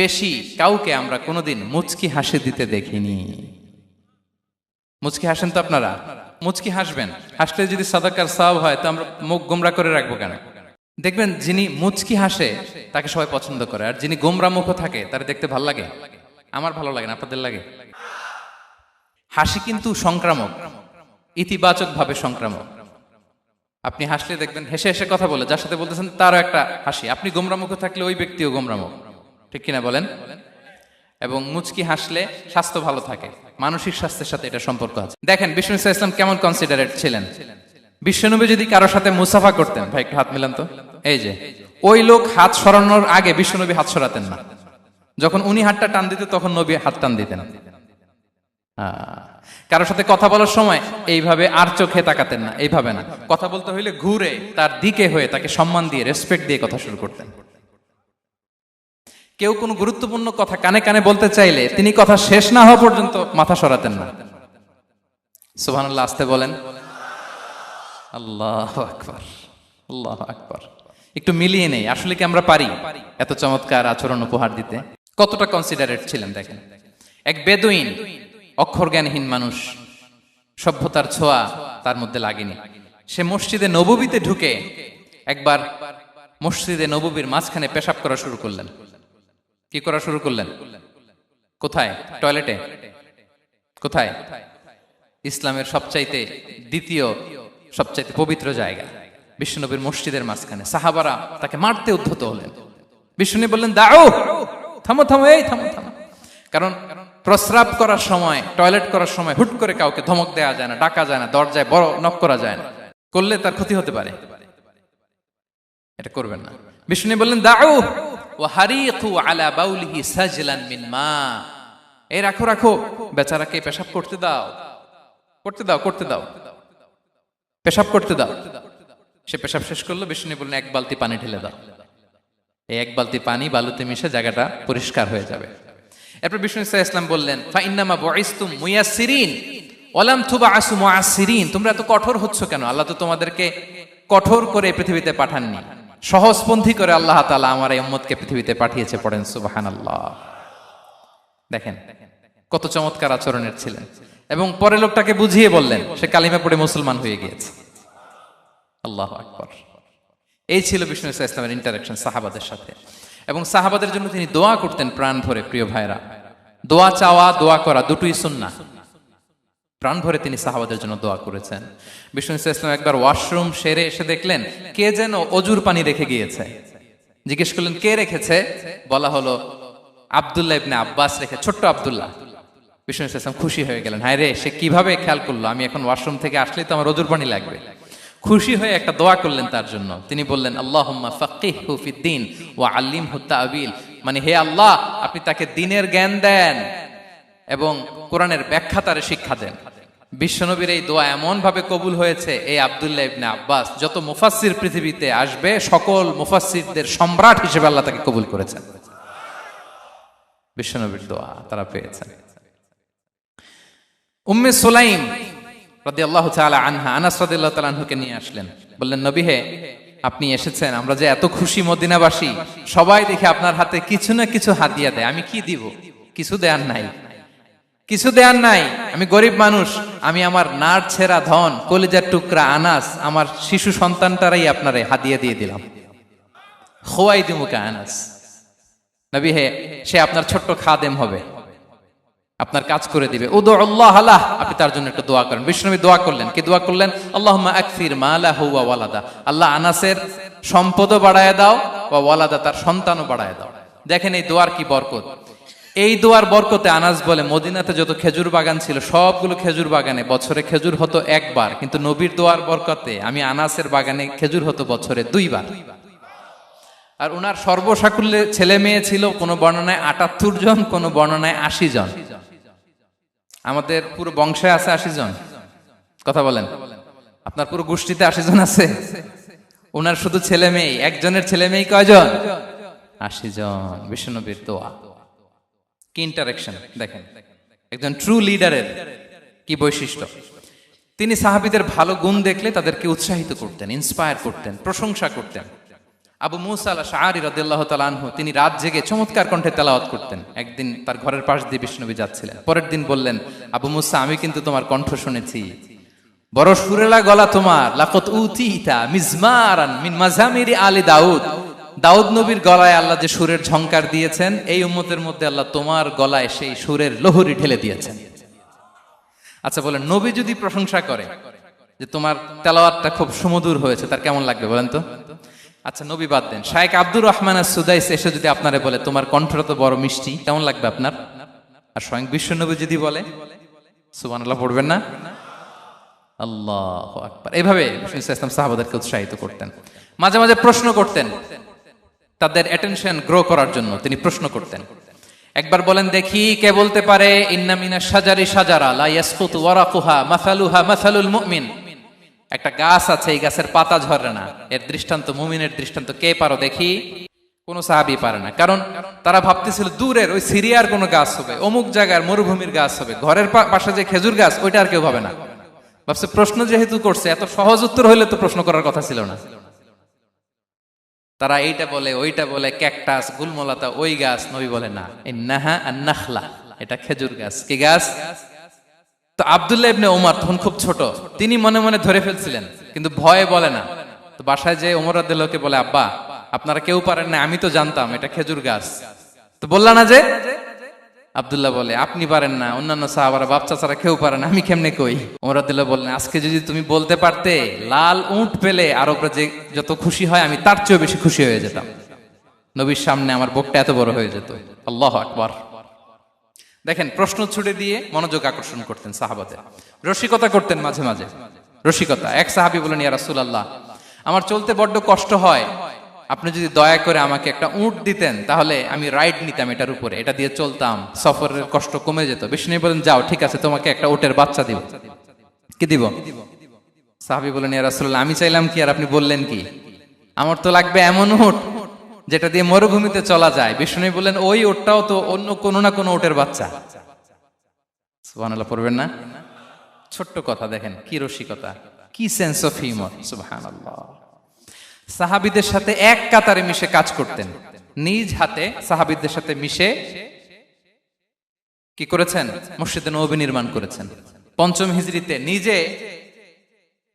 [SPEAKER 1] বেশি কাউকে আমরা কোনোদিন মুচকি হাসি দিতে দেখিনি। মুচকি হাসেন তো আপনারা? মুচকি হাসবেন, হাসলে যদি সাদাকার সওয়াব হয়, তো আমরা মুখ গোমরা করে রাখবো কেন? দেখবেন, যিনি মুচকি হাসে তাকে সবাই পছন্দ করে, আর যিনি গোমরা মুখ থাকে তার দেখতে ভালো লাগে। আমার ভালো লাগে না, আপনাদের লাগে? হাসি কিন্তু সংক্রামক, ইতিবাচক ভাবে সংক্রামক। আপনি হাসলে দেখবেন হেসে হেসে কথা বলে, যার সাথে বলতেছেন তারও একটা হাসি। আপনি গোমরা মুখ থাকলে ওই ব্যক্তিও গোমরা মুখ, ঠিক কিনা বলেন? এবং মুচকি হাসলে স্বাস্থ্য ভালো থাকে, মানসিক স্বাস্থ্যের সাথে এটা সম্পর্ক আছে। দেখেন বিষ্ণু ইসলাম কেমন কনসিডারেট ছিলেন। বিশ্বনবী যদি কারোর সাথে মুসাফা করতেন, ভাই একটু হাত মিলান তো, এই যে ওই লোক হাত সরানোর আগে বিশ্বনবী হাত সরাতেন না। যখন উনি হাতটা টান দিতেন, তখন নবী হাত টান দিতেন। কারোর সাথে কথা বলার সময় এইভাবে আর চোখে তাকাতেন না, এইভাবে না। কথা বলতে হইলে ঘুরে তার দিকে হয়ে তাকে সম্মান দিয়ে, রেসপেক্ট দিয়ে কথা শুরু করতেন। কেউ কোনো গুরুত্বপূর্ণ কথা কানে কানে বলতে চাইলে তিনি কথা শেষ না হওয়া পর্যন্ত মাথা সরাতেন না। সুবহানাল্লাহ, আসতে বলেন। আল্লাহু আকবার, আল্লাহু আকবার। একটু মিলিয়ে নেই, আসলে কি আমরা পারি এত চমৎকার আচরণ উপহার দিতে? কতটা কনসিডারেট ছিলেন দেখেন। এক বেদুইন, অক্ষর জ্ঞানহীন মানুষ, সভ্যতার ছোঁয়া তার মধ্যে লাগেনি। সে মসজিদে নববীতে ঢুকে একবার মসজিদে নববীর মাঝখানে পেশাব করা শুরু করলেন। কি করা শুরু করলেন? কোথায়? টয়লেটে? কোথায়? ইসলামের সবচাইতে দ্বিতীয় সবচাইতে পবিত্র জায়গা, বিশ্বনবীর মসজিদের মাঝখানে। সাহাবারা তাকে মারতে উদ্ধত হলেন। বিশ্বনবী বললেন, দাও, থামো থামো, এই থামো থামো। কারণ প্রস্রাব করার সময়, টয়লেট করার সময় হুট করে কাউকে ধমক দেওয়া যায় না, ডাকা যায় না, দরজায় বড় নক করা যায় না, করলে তার ক্ষতি হতে পারে, এটা করবেন না। বিষ্ণু বললেন, দাউ ওয়া হারিকু আলা বাউলিহি সাজলান মিন মা, এই রাখো রাখো, বেচারাকে পেশাব করতে দাও, করতে দাও, করতে দাও, পেশাব করতে দাও। সে পেশাব শেষ করলো। বিষ্ণু বললেন, এক বালতি পানি ঢেলে দাও। এই এক বালতি পানি বালুতে মিশে জায়গাটা পরিষ্কার হয়ে যাবে। এরপর বিষ্ণু ইসলাম বললেন, ফাইন্নামা বুইসতুম মুয়াসসিরিন ওয়া লাম তুবআসু মুআসসিরিন, তোমরা এত কঠোর হচ্ছ কেন? আল্লাহ তো তোমাদেরকে কঠোর করে পৃথিবীতে পাঠাননি, সহজপন্থী করে আল্লাহ তাআলা আমার এই উম্মতকে পৃথিবীতে পাঠিয়েছে। পড়েন সুবহানাল্লাহ। দেখেন কত চমৎকার আচরণের ছিলেন। এবং পরে লোকটাকে বুঝিয়ে বললেন, সে কালিমা পড়ে মুসলমান হয়ে গিয়েছে। আল্লাহু আকবার। এই ছিল বিষ্ণু ইসলামের ইন্টারাকশন সাহাবাদের সাথে। এবং সাহাবাদের জন্য তিনি দোয়া করতেন প্রাণ ভরে। প্রিয় ভাইরা, দোয়া চাওয়া, দোয়া করা দুটোই সুন্নাহ। প্রাণ ভরে তিনি সাহাবাদের জন্য দোয়া করেছেন। বিষ্ণু ইসলাম একবার ওয়াশরুম সেরে এসে দেখলেন কে যেন অজুর পানি রেখে গিয়েছে। জিজ্ঞেস করলেন, কে রেখেছে? বলা হলো, আব্দুল্লাহ ইবনে আব্বাস রেখে, ছোট্ট আব্দুল্লাহ। বিষ্ণু ইসলাম খুশি হয়ে গেলেন, হায় রে, সে কিভাবে খেয়াল করলো, আমি এখন ওয়াশরুম থেকে আসলেই তো আমার অজুর পানি লাগবে। খুশি হয়ে একটা দোয়া করলেন তার জন্য। তিনি বললেন, আল্লাহুম্মা ফাক্কিহহু ফিদ্দীন ওয়া আল্লিমহু তা'বীল, মানে হে আল্লাহ, আপনি তাকে দ্বীনের জ্ঞান দেন এবং কোরআনের ব্যাখ্যা তারে শিক্ষা দেন। বিশ্বনবীর এই দোয়া এমন ভাবে কবুল হয়েছে, এই আব্দুল্লাহ ইবনে আব্বাস যত মুফাসসির পৃথিবীতে আসবে, সকল মুফাসসিরদের সম্রাট হিসেবে আল্লাহ তাকে কবুল করেছেন। বিশ্বনবীর দোয়া তারা পেয়েছেন। উম্মে সুলাইম রাদিয়াল্লাহু তাআলা আনহা, আনাস রাদিয়াল্লাহু তাআলা আনহুকে নিয়ে আসলেন। বললেন, নবী হে, আপনি এসেছেন, আমরা যে এত খুশি মদিনাবাসী, সবাই দেখে আপনার হাতে কিছু না কিছু হাদিয়া দেয়, আমি কি দিব? কিছু দেয়ার নাই, কিছু দেয়ার নাই। আমি গরিব মানুষ, আমি আমার নার ছেঁড়া ধন, কলিজার টুকরা আনাস, আমার শিশু সন্তানটারাই আপনারে হাদিয়া দিয়ে দিলাম। খুয়াইদুমুকা আনাস, নবী হে, সে আপনার ছোট্ট খাদেম হবে। আপনার কাজ করে দিবে। উদু আল্লাহ আলাহ, আপনি তার জন্য একটু দোয়া করেন। বিশ্বনবী দোয়া করলেন, কি দোয়া করলেন? আল্লাহুম্মা আকসির মালাহু ওয়া ওয়ালাদা, আল্লাহ আনাসের সম্পদও বাড়ায় দাও, ওয়া ওয়ালাদা, তার সন্তানও বাড়ায় দাও। দেখেন এই দোয়ার কি বরকত। এই দোয়ার বরকতে আনাস বলে মদিনাতে যত খেজুর বাগান ছিল সবগুলো খেজুর বাগানে বছরে খেজুর হতো একবার, কিন্তু নবীর দোয়ার বরকতে আমি আনাসের বাগানে খেজুর হতো বছরে 2 বার। আর উনার সর্বসাকুল্যে ছেলে মেয়ে ছিল, কোন বর্ণনায় 78 জন, কোন বর্ণনায় 80 জন। আমাদের পুরো বংশে আছে 80 জন, কথা বলেন। আপনার পুরো গোষ্ঠীতে 80 জন আছে? উনার শুধু ছেলে মেয়ে, একজনের ছেলে মেয়ে কয়জন? 80 জন। বিশ্বনবীর দোয়া কি ইন্টারেকশন দেখেন, একজন ট্রু লিডারের কি বৈশিষ্ট্য। তিনি সাহাবীদের ভালো গুণ দেখলে তাদেরকে উৎসাহিত করতেন, ইন্সপায়ার করতেন, প্রশংসা করতেন। আবু মুসা আল-আশআরী রাদিয়াল্লাহু তাআলা আনহু, তিনি রাত জেগে চমৎকার কণ্ঠে তেলাওয়াত করতেন। একদিন তার ঘরের পাশ দিয়ে বিশ্বনবী যাচ্ছিলেন, পরের দিন বললেন, আবু মুসা, আমি কিন্তু তোমার কণ্ঠ শুনেছি, বড় সুরেলা গলা তোমার। লাকাত উতিতা মিজমারান মিন মাজামিরি আলি দাউদ, দাউদ নবীর গলায় আল্লাহ যে সুরের ঝংকার দিয়েছেন, এই উম্মতের মধ্যে আল্লাহ তোমার গলায় সেই সুরের লহরী ঢেলে দিয়েছেন। আচ্ছা বলেন, নবী যদি প্রশংসা করে যে তোমার তেলাওয়াতটা খুব সুমধুর হয়েছে, তার কেমন লাগবে বলেন তো? আচ্ছা নবী বাদ দেন, শায়েখ আব্দুর রহমান আস-সুদাইস এসে যদি আপনারে বলে তোমার কণ্ঠটা তো বড় মিষ্টি, কেমন লাগবে আপনার? আর স্বয়ং বিশ্বনবী যদি বলে, সুবহানাল্লাহ পড়বেন না? আল্লাহু আকবার। এইভাবে ইসলাম সাহাবাদেরকে উৎসাহিত করতেন। মাঝে মাঝে প্রশ্ন করতেন, তাদের অ্যাটেনশন গ্রো করার জন্য তিনি প্রশ্ন করতেন। একবার বলেন দেখি, কে বলতে পারে ইন্না মিনাশ শাজারি শাজারা লা ইয়াসকুতু ওয়ারাকুহা মাসালুহা মাসালুল মুমিন, একটা গাছ আছে, এই গাছের পাতা ঝরে না, এর দৃষ্টান্ত মুমিনের দৃষ্টান্ত। কে পারো দেখি? কোন সাহাবী পারে না, কারণ তারা ভাবতেছিল দূরের ওই সিরিয়ার কোন গাছ হবে, অমুক জায়গার মরুভূমির গাছ হবে, ঘরের পাশে যে খেজুর গাছ ওইটা আর কেউ ভাবে না। ভাবছে প্রশ্ন যেহেতু করছে, এত সহজ উত্তর হইলে তো প্রশ্ন করার কথা ছিল না। তারা এইটা বলে, ওইটা বলে, ক্যাকটাস, গুলমলাতা, ওই গাছ। নবী বলে না, ইন্নাহা আন-নাখলা, এটা খেজুর গাছ। কি গাছ? তো আব্দুল্লাহ ইবনে ওমর তখন খুব ছোট, তিনি মনে মনে ধরে ফেলছিলেন, কিন্তু ভয়ে বলে না। তো বাসায় যে ওমর রাদিয়াল্লাহু আনহু বলে, আব্বা আপনারা কেউ পারেন না, আমি তো জানতাম এটা খেজুর গাছ, তো বললা না যে? আব্দুল্লাহ বলে, আপনি পারেন না, অন্যান্য সাহাবারা বাপ চাচারা কেউ পারে না, আমি কেমনে কই? ওমর রাদিয়াল্লাহু বললেন, আজকে যদি তুমি বলতে পারতে, লাল উট পেলে আরবরা যে যত খুশি হয় আমি তার চেয়েও বেশি খুশি হয়ে যেতাম। নবীর সামনে আমার বুকটা এত বড় হয়ে যেত। আল্লাহু আকবার। দেখেন, প্রশ্ন ছুড়ে দিয়ে মনোযোগ আকর্ষণ করতেন সাহাবাদের। রসিকতা করতেন মাঝে মাঝে, রসিকতা। এক সাহাবী বলেন, ইয়া রাসূলুল্লাহ, আমার চলতে বড্ড কষ্ট হয়, আপনি যদি দয়া করে আমাকে একটা উট দিতেন, তাহলে আমি রাইড নিতাম এটার উপরে, এটা দিয়ে চলতাম, সফরের কষ্ট কমে যেত। বিষ্ণু বলেন, যাও ঠিক আছে, তোমাকে একটা উটের বাচ্চা দিব। কি দিব? সাহাবী বলেন, ইয়া রাসূলুল্লাহ, আমি চাইলাম কি আর আপনি বললেন কি? আমার তো লাগবে এমন উট যেটা দিয়ে মরুভূমিতে চলা যায়। বিষ্ণু বলেন, ওই উটটাও তো অন্য কোনো না কোনো উটের বাচ্চা। সুবহানাল্লাহ পড়বেন না? ছোট্ট কথা, দেখেন কি রসিকতা, কি সেন্স অফ হিউমার। সুবহানাল্লাহ। সাহাবীদের সাথে এক কাতারে মিশে কাজ করতেন, নিজ হাতে সাহাবীদের সাথে মিশে কি করেছেন? মসজিদে নববী নির্মাণ করেছেন। 5ম হিজরিতে নিজে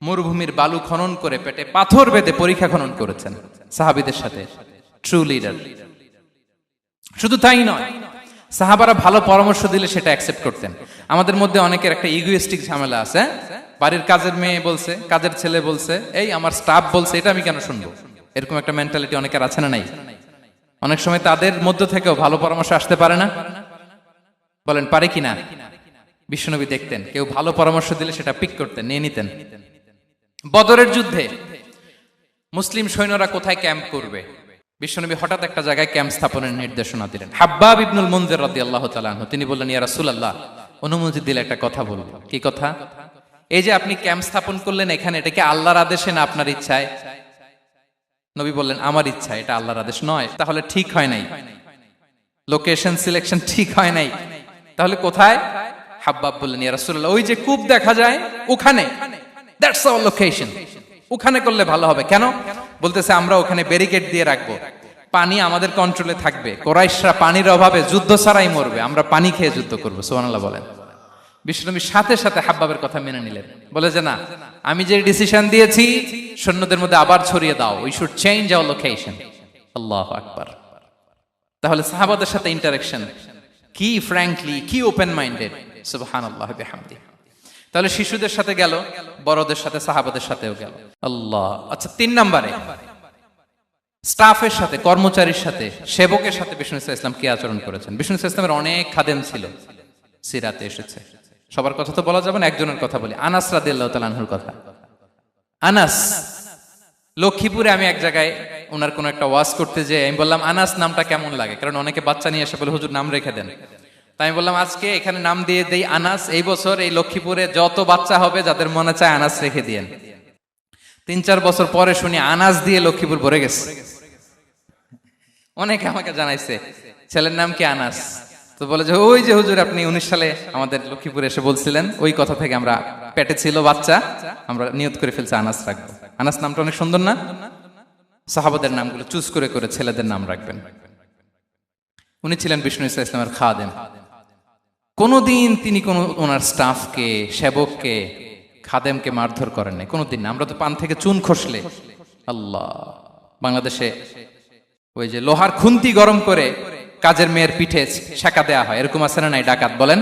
[SPEAKER 1] মরুভূমির বালু খনন করে পেটে পাথর বেঁধে পরীক্ষা খনন করেছেন সাহাবীদের সাথে। True leader. শুধু তাই নয়, সাহাবারা ভালো পরামর্শ দিলে সেটা অ্যাকসেপ্ট করতেন। আমাদের মধ্যে অনেকের একটা ইগোইস্টিক ঝামেলা আছে, বাড়ির কাজের মেয়ে বলছে, কাজের ছেলে বলছে, এই আমার স্টাফ বলছে, এটা আমি কেন শুনবো? এরকম একটা মেন্টালিটি অনেকের আছে না নাই? অনেক সময় তাদের মধ্য থেকেও ভালো পরামর্শ আসতে পারে না? বলেন পারে কিনা? বিশ্বনবী দেখতেন, কেউ ভালো পরামর্শ দিলে সেটা পিক করতেন, নিয়ে নিতেন। বদরের যুদ্ধে মুসলিম সৈন্যরা কোথায় ক্যাম্প করবে, বিশ্বনবী হঠাৎ একটা জায়গায় ক্যাম্প স্থাপনের নির্দেশনা দিলেন। হাব্বাব ইবনুল মুনজির রাদিয়াল্লাহু তাআলা আনহু, তিনি বললেন, ইয়া রাসূলুল্লাহ, অনুমতি দিলে একটা কথা বলবো। কি কথা? এই যে আপনি ক্যাম্প স্থাপন করলেন এখানে, এটা কি আল্লাহর আদেশে না আপনার ইচ্ছায়? নবী বললেন, আমার ইচ্ছা, এটা আল্লাহর আদেশ নয়। তাহলে ঠিক হয় নাই, লোকেশন সিলেকশন ঠিক হয় নাই। তাহলে কোথায়? হাব্বাব বললেন, ইয়া রাসূলুল্লাহ, ওই যে কূপ দেখা যায় ওখানে, দ্যাটস আওয়ার লোকেশন, ওখানে করলে ভালো হবে। কেন? বলতেছে, আমরা ওখানে ব্যারিকেড দিয়ে রাখবো, পানি আমাদের কন্ট্রোলে থাকবে, কুরাইশরা পানির অভাবে যুদ্ধ ছাড়াই মরবে, আমরা পানি খেয়ে যুদ্ধ করবো। সুবহানাল্লাহ বলেন। বিশ্বনবী সাথে সাথে হাব্বাবের কথা মেনে নিলেন, বলে যে না, আমি যে ডিসিশন দিয়েছি সৈন্যদের মধ্যে আবার ছড়িয়ে দাও, we should change our location. আল্লাহু আকবার। তাহলে সাহাবাদের সাথে ইন্টারেকশন কি ফ্র্যাঙ্কলি, কি ওপেন মাইন্ডেড, সুবহানাল্লাহ বিহামদি। তাহলে শিশুদের সাথে গেল, বড়দের সাথে, সাহাবাদের সাথেও গেল। আল্লাহ। আচ্ছা, 3 নম্বরে স্টাফের সাথে, কর্মচারীর সাথে, সেবকের সাথে বিষ্ণু ইসলাম কি আচরণ করেছেন? বিষ্ণু ইসলামের অনেক খাদেম ছিল, সিরাতে এসেছে। সবার কথা তো বলা যাবে না, একজনের কথা বলি, আনাস রাদিয়াল্লাহু তাআলা আনহুর কথা। আনাস, লক্ষ্মীপুরে আমি এক জায়গায় ওনার কোন একটা ওয়াজ করতে যেয়ে আমি বললাম আনাস নামটা কেমন লাগে, কারণ অনেকে বাচ্চা নিয়ে এসে বলে হুজুর নাম রেখে দেন। তাই আমি বললাম আজকে এখানে নাম দিয়ে দেই আনাস। এই বছর এই লক্ষ্মীপুরে যত বাচ্চা হবে যাদের মনে চায় আনাস রেখে দিয়েন। 3-4 বছর পরে শুনি আনাস দিয়ে লক্ষ্মীপুর ভরে গেছে। অনেকে আমাকে জানাইছে ছেলের নাম কি আনাস, তো বলে যে ওই যে হুজুর আপনি 19 সালে আমাদের লক্ষ্মীপুরে এসে বলছিলেন, ওই কথা থেকে আমরা, পেটে ছিল বাচ্চা, আমরা নিয়ত করে ফেলছি আনাস রাখবো। আনাস নামটা অনেক সুন্দর না? সাহাবাদের নামগুলো চুজ করে করে ছেলেদের নাম রাখবেন। উনি ছিলেন বিষ্ণু ইসলামের খাদেম। কোনদিন তিনি কোন ওনার স্টাফকে, সেবককে, খাদেমকে মারধর করেন নাই, কোনদিন না। আমরা তো পান থেকে চুন খসলে, আল্লাহ, বাংলাদেশে ওই যে লোহার খুন্তি গরম করে কাজের মেয়ের পিঠে শেখা দেয়া হয়, এরকম আছে না নাই? ডাকাত বলেন,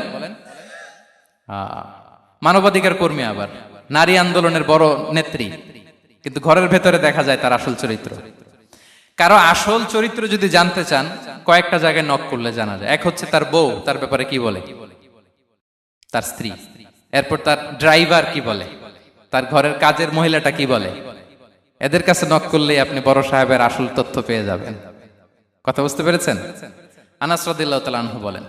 [SPEAKER 1] মানবাধিকার কর্মী, আবার নারী আন্দোলনের বড় নেত্রী, কিন্তু ঘরের ভেতরে দেখা যায় তার আসল চরিত্র। কারো আসল চরিত্র যদি জানতে চান, কয়েকটা জায়গায় নক করলে জানা যায়। এক হচ্ছে তার বউ, তার ব্যাপারে কি বলে, তার স্ত্রী। এরপর তার ড্রাইভার কি বলে, তার ঘরের কাজের মহিলাটা কি বলে। এদের কাছে নক করলেই আপনি বড় সাহেবের আসল তথ্য পেয়ে যাবেন। কথা বুঝতে পেরেছেন? আনাস রাদিয়াল্লাহু তাআলা আনহু বলেন,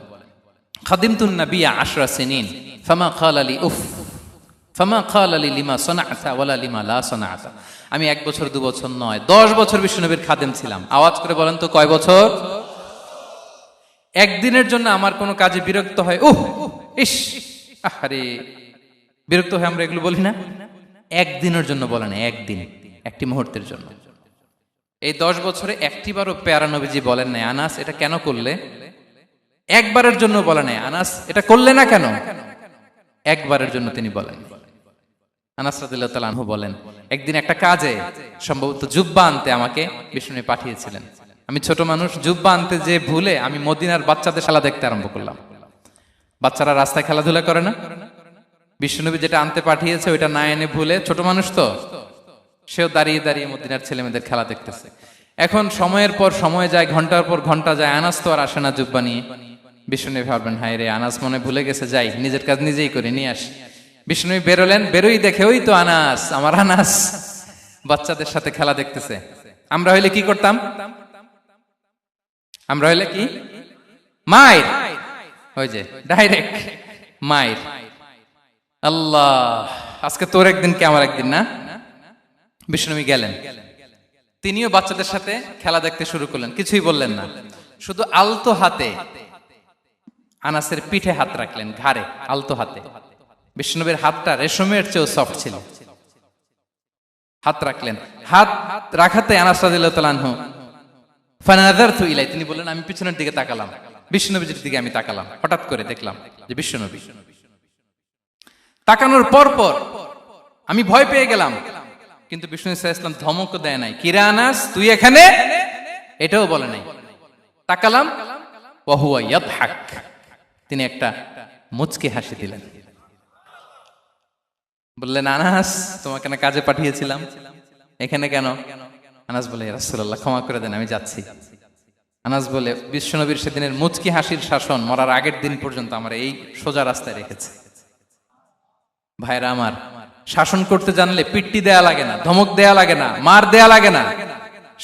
[SPEAKER 1] খাদিমতুন নবিয়্যা 10 সিনিন ফামা ক্বালা লি উফ ফামা ক্বালা লি লিমা সানা'তা ওয়ালা লিমা লা সানা'তা। আমি 1 বছর 2 বছর নয়, 10 বছর বিশ্বনবীর খাদেম ছিলাম। আওয়াজ করে বলেন তো কয় বছর? একদিনের জন্য আমার কোনো কাজে বিরক্ত হয়, ইস, আরে, বিরক্ত হয় আমরা এগুলো বলি না? একদিনের জন্য বলে না, একদিন, একটি মুহূর্তের জন্য। এই 10 বছরে একটিবারও প্যারা নবীজি বলেন নাই আনাস এটা কেন করলে। একবারের জন্য বলে নাই আনাস এটা করলে না কেন, একবারের জন্য তিনি বলেন। আনাস রাদিয়াল্লাহু তাআলা আনহু বলেন, একদিন একটা কাজে, সম্ভবত জুব্বা আনতে আমাকে বিষ্ণু পাঠিয়েছিলেন। আমি ছোট মানুষ, জুব্বা আনতে যে ভুলে আমি মদিনার বাচ্চাদের খেলা দেখতে আরম্ভ করলাম। বাচ্চারা রাস্তায় খেলাধুলা করে না, বিষ্ণুনবী যেটা আনতে পাঠিয়েছে ওইটা না এনে ভুলে, ছোট মানুষ তো, সেও দাঁড়িয়ে দাঁড়িয়ে মদিনার ছেলেমেয়েদের খেলা দেখতেছে। এখন সময়ের পর সময় যায়, ঘন্টার পর ঘন্টা যায়, আনাস তো আর আসে না জুব্বা নিয়ে। বিষ্ণুনবী ভাবলেন হায় রে, আনাস মনে ভুলে গেছে, যাই নিজের কাজ নিজেই করে নিয়ে আসি। বিষ্ণুনবী বেরোলেন, বেরোই দেখে ওই তো আনাস, আমার আনাস বাচ্চাদের সাথে খেলা দেখতেছে। আমরা হইলে কি করতাম? আমরা হইলে কি? মাইর, ওই যে ডাইরেক্ট মাইর। আল্লাহ, আজকে তোর একদিন কি আমার একদিন না? বিষ্ণুনবী গেলেন, তিনিও বাচ্চাদের সাথে খেলা দেখতে শুরু করলেন, কিছুই বললেন না, শুধু আলতো হাতে আনাসের পিঠে হাত রাখলেন, ঘাড়ে আলতো হাতে। বিষ্ণুনবীর হাতটা রেশমের চেয়েও সফট ছিল। হাত রাখলেন, হাত রাখাতে আনাস রাদিয়াল্লাহু তাআলা আনহু ফানাযারতু ইলাই, তিনি বললেন আমি পিছনের দিকে তাকালাম, বিষ্ণুনবীর দিকে আমি তাকালাম, হঠাৎ করে দেখলাম যে বিষ্ণুনবী। তাকানোর পর পর আমি ভয় পেয়ে গেলাম, কিন্তু বিষ্ণু সাল্লাল্লাহু আলাইহি ওয়াসাল্লাম ধমক দেয় নাই, কিরে আনাস তুই এখানে, এটাও বলে নাই। তাকালাম, ওয়া হুয়া ইয়াদহাক, তিনি একটা মুচকি হাসি দিলেন। বললেন আনাস তোমাকে না কাজে পাঠিয়েছিলাম, এখানে কেন? আনাস বলে ইয়া রাসূলুল্লাহ ক্ষমা করে দেন, আমি যাচ্ছি। আনাস বলে বিশ্বনবীর সেদিনের মুচকি হাসির শাসন মরার আগের দিন পর্যন্ত আমার এই সোজা রাস্তায় রেখেছে। ভাইরা আমার, শাসন করতে জানলে পিট্টি দেয়া লাগে না, ধমক দেয়া লাগে না, মার দেয়া লাগে না।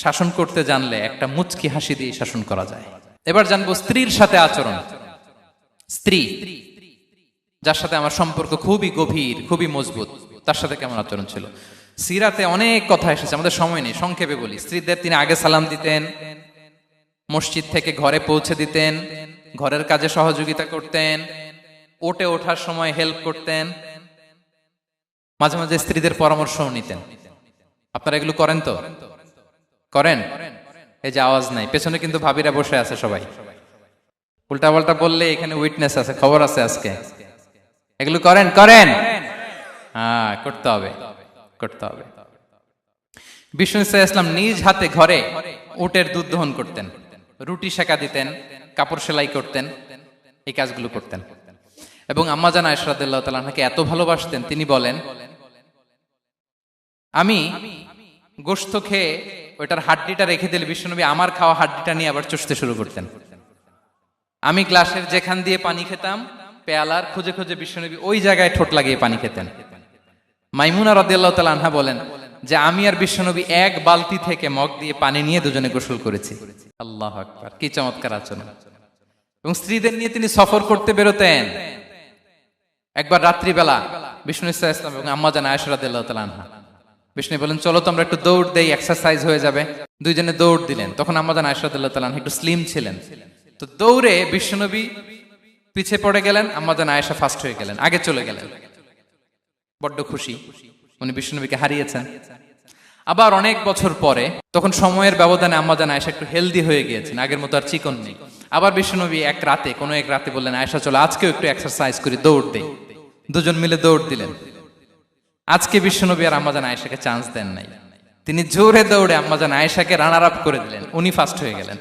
[SPEAKER 1] শাসন করতে জানলে একটা মুচকি হাসি দিয়ে শাসন করা যায়। এবার জানবো স্ত্রীর সাথে আচরণ। স্ত্রী যার সাথে আমার সম্পর্ক খুবই গভীর, খুবই মজবুত, তার সাথে কেমন আচরণ ছিল। সিরাতে অনেক কথা এসেছে, আমাদের সময় নেই, সংক্ষেপে বলি। স্ত্রীদের তিনি আগে সালাম দিতেন, মসজিদ থেকে ঘরে পৌঁছে দিতেন, ঘরের কাজে সহযোগিতা করতেন, ওঠে ওঠার সময় হেল্প করতেন, মাঝে মাঝে স্ত্রীদের পরামর্শও নিতেন। আপনারা এগুলো করেন তো? করেন? এই যে আওয়াজ নাই, পেছনে কিন্তু ভাবিরা বসে আছে সবাই। উল্টা পাল্টা বললে এখানে উইটনেস আছে, খবর আছে আজকে। এগুলো করেন? করেন? হ্যাঁ, করতে হবে, করতে হবে। বিষ্ণু ইসলাম নিজ হাতে ঘরে উটের দুধ দহন করতেন, রুটি সেকা দিতেন, কাপড় সেলাই করতেন, এই কাজগুলো করতেন। এবং আম্মা জান আয়েশা রাদিয়াল্লাহু তাআলা আনহাকে এত ভালোবাসতেন, তিনি বলেন, আমি গোশত খেয়ে ওইটার হাড্ডিটা রেখে দিলে বিশ্বনবী আমার খাওয়া হাড্ডিটা নিয়ে আবার চষতে শুরু করতেন। আমি গ্লাসের যেখান দিয়ে পানি খেতাম, পেয়ালার খুঁজে খুঁজে বিশ্বনবী ওই জায়গায় ঠোঁট লাগিয়ে পানি খেতেন। মাইমুনা রাদিয়াল্লাহু তাআলা আনহা বলেন যে আমি আর বিশ্বনবী এক বালতি থেকে মগ দিয়ে পানি নিয়ে দুজনে গোসল করেছি। আল্লাহু আকবার, কি চমৎকার আচরণ। এবং স্ত্রীদের নিয়ে তিনি সফর করতে বেরোতেন। একবার রাত্রিবেলা বিষ্ণু ইসলাম এবং আম্মা জান আয়েশা রাদিয়াল্লাহু তাআলা আনহা, বিষ্ণু বলেন চলো তো আমরা একটু দৌড় দেই, এক্সারসাইজ হয়ে যাবে। দুইজনে দৌড় দিলেন। তখন আম্মা জান আয়েশা রাদিয়াল্লাহু তাআলা আনহা একটু স্লিম ছিলেন, তো দৌড়ে বিশ্বনবী পিছে পড়ে গেলেন, আম্মা জান আয়েশা ফার্স্ট হয়ে গেলেন, আগে চলে গেলেন। বড্ড খুশি, উনি বিশ্বনবীকে হারিয়েছেন। আবার অনেক বছর পরে, তখন সময়ের ব্যবধানে আম্মা জান আয়েশা একটু হেলদি হয়ে গিয়েছেন, আগের মতো আর চিকন নেই। আবার বিশ্বনবী কোনো এক রাতে বললেন, আয়েশা চলো আজকেও একটু এক্সারসাইজ করি, দৌড় দেই। দুজন মিলে দৌড় দিলেন। আজকে বিশ্বনবী আর আম্মা জান আয়েশাকে চান্স দেন নাই, তিনি জোরে দৌড়ে আম্মা জান আয়েশাকে রানার আপ করে দিলেন, উনি ফার্স্ট হয়ে গেলেন।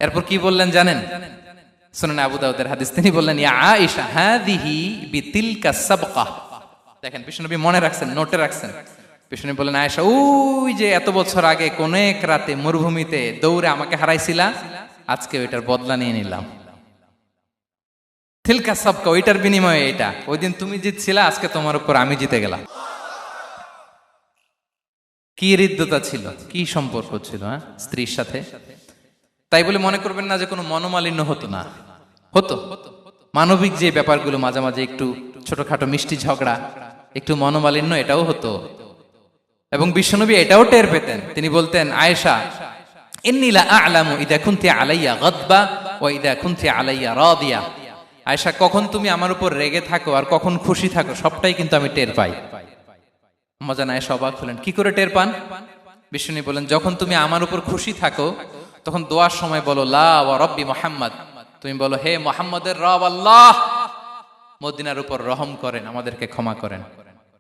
[SPEAKER 1] এরপর কি বললেন জানেন? সুনানে আবু দাউদের হাদিস, তিনি বললেন, ইয়া আয়েশা হাদিহি বিতিলকা সাবকা। দেখেন বিশ্বনবী মনে রাখছেন, নোটে রাখছেন। বিশ্বনবী বললেন, আয়েশা ওই যে এত বছর আগে কোন এক রাতে মরুভূমিতে দৌড়ে আমাকে হারাইছিলা, আজকে ওইটার বদলা নিয়ে নিলাম। তিলকা সাবকা, ওইটার বিনিময়ে এটা। ওই দিন তুমি জিতছিলা, আজকে তোমার উপর আমি জিতে গেলাম। কি হৃদ্যতা ছিল, কি সম্পর্ক ছিল স্ত্রীর সাথে। তাই বলে মনে করবেন না যে কোনো মনোমালিন্য হতো না, হতো। মানবিক যে ব্যাপারগুলো, মাঝে মাঝে একটু ছোটখাটো মিষ্টি ঝগড়া, একটু মনোমালিন্য, এটাও হতো। এবং বিশ্বনবী এটাও টের পেতেন। তিনি বলতেন, আয়েশা ইন্নী লা আ'লামু ইযা কুনতি আলাইয়া গাদবা ওয়া ইযা কুনতি আলাইয়া রাদিয়া। আয়েশা, কখন তুমি আমার উপর রেগে থাকো আর কখন খুশি থাকো, সবটাই কিন্তু আমি টের পাই। আম্মা জান আয়েশা অবাক হলেন, কি করে টের পান? বিশ্বনবী বলেন, যখন তুমি আমার উপর খুশি থাকো তখন দোয়ার সময় বলো লা ওয়া রাব্বি মুহাম্মদ, তুমি বলো হে মুহাম্মদের রব আল্লাহ, মদিনার উপর রহম করেন, আমাদেরকে ক্ষমা করেন।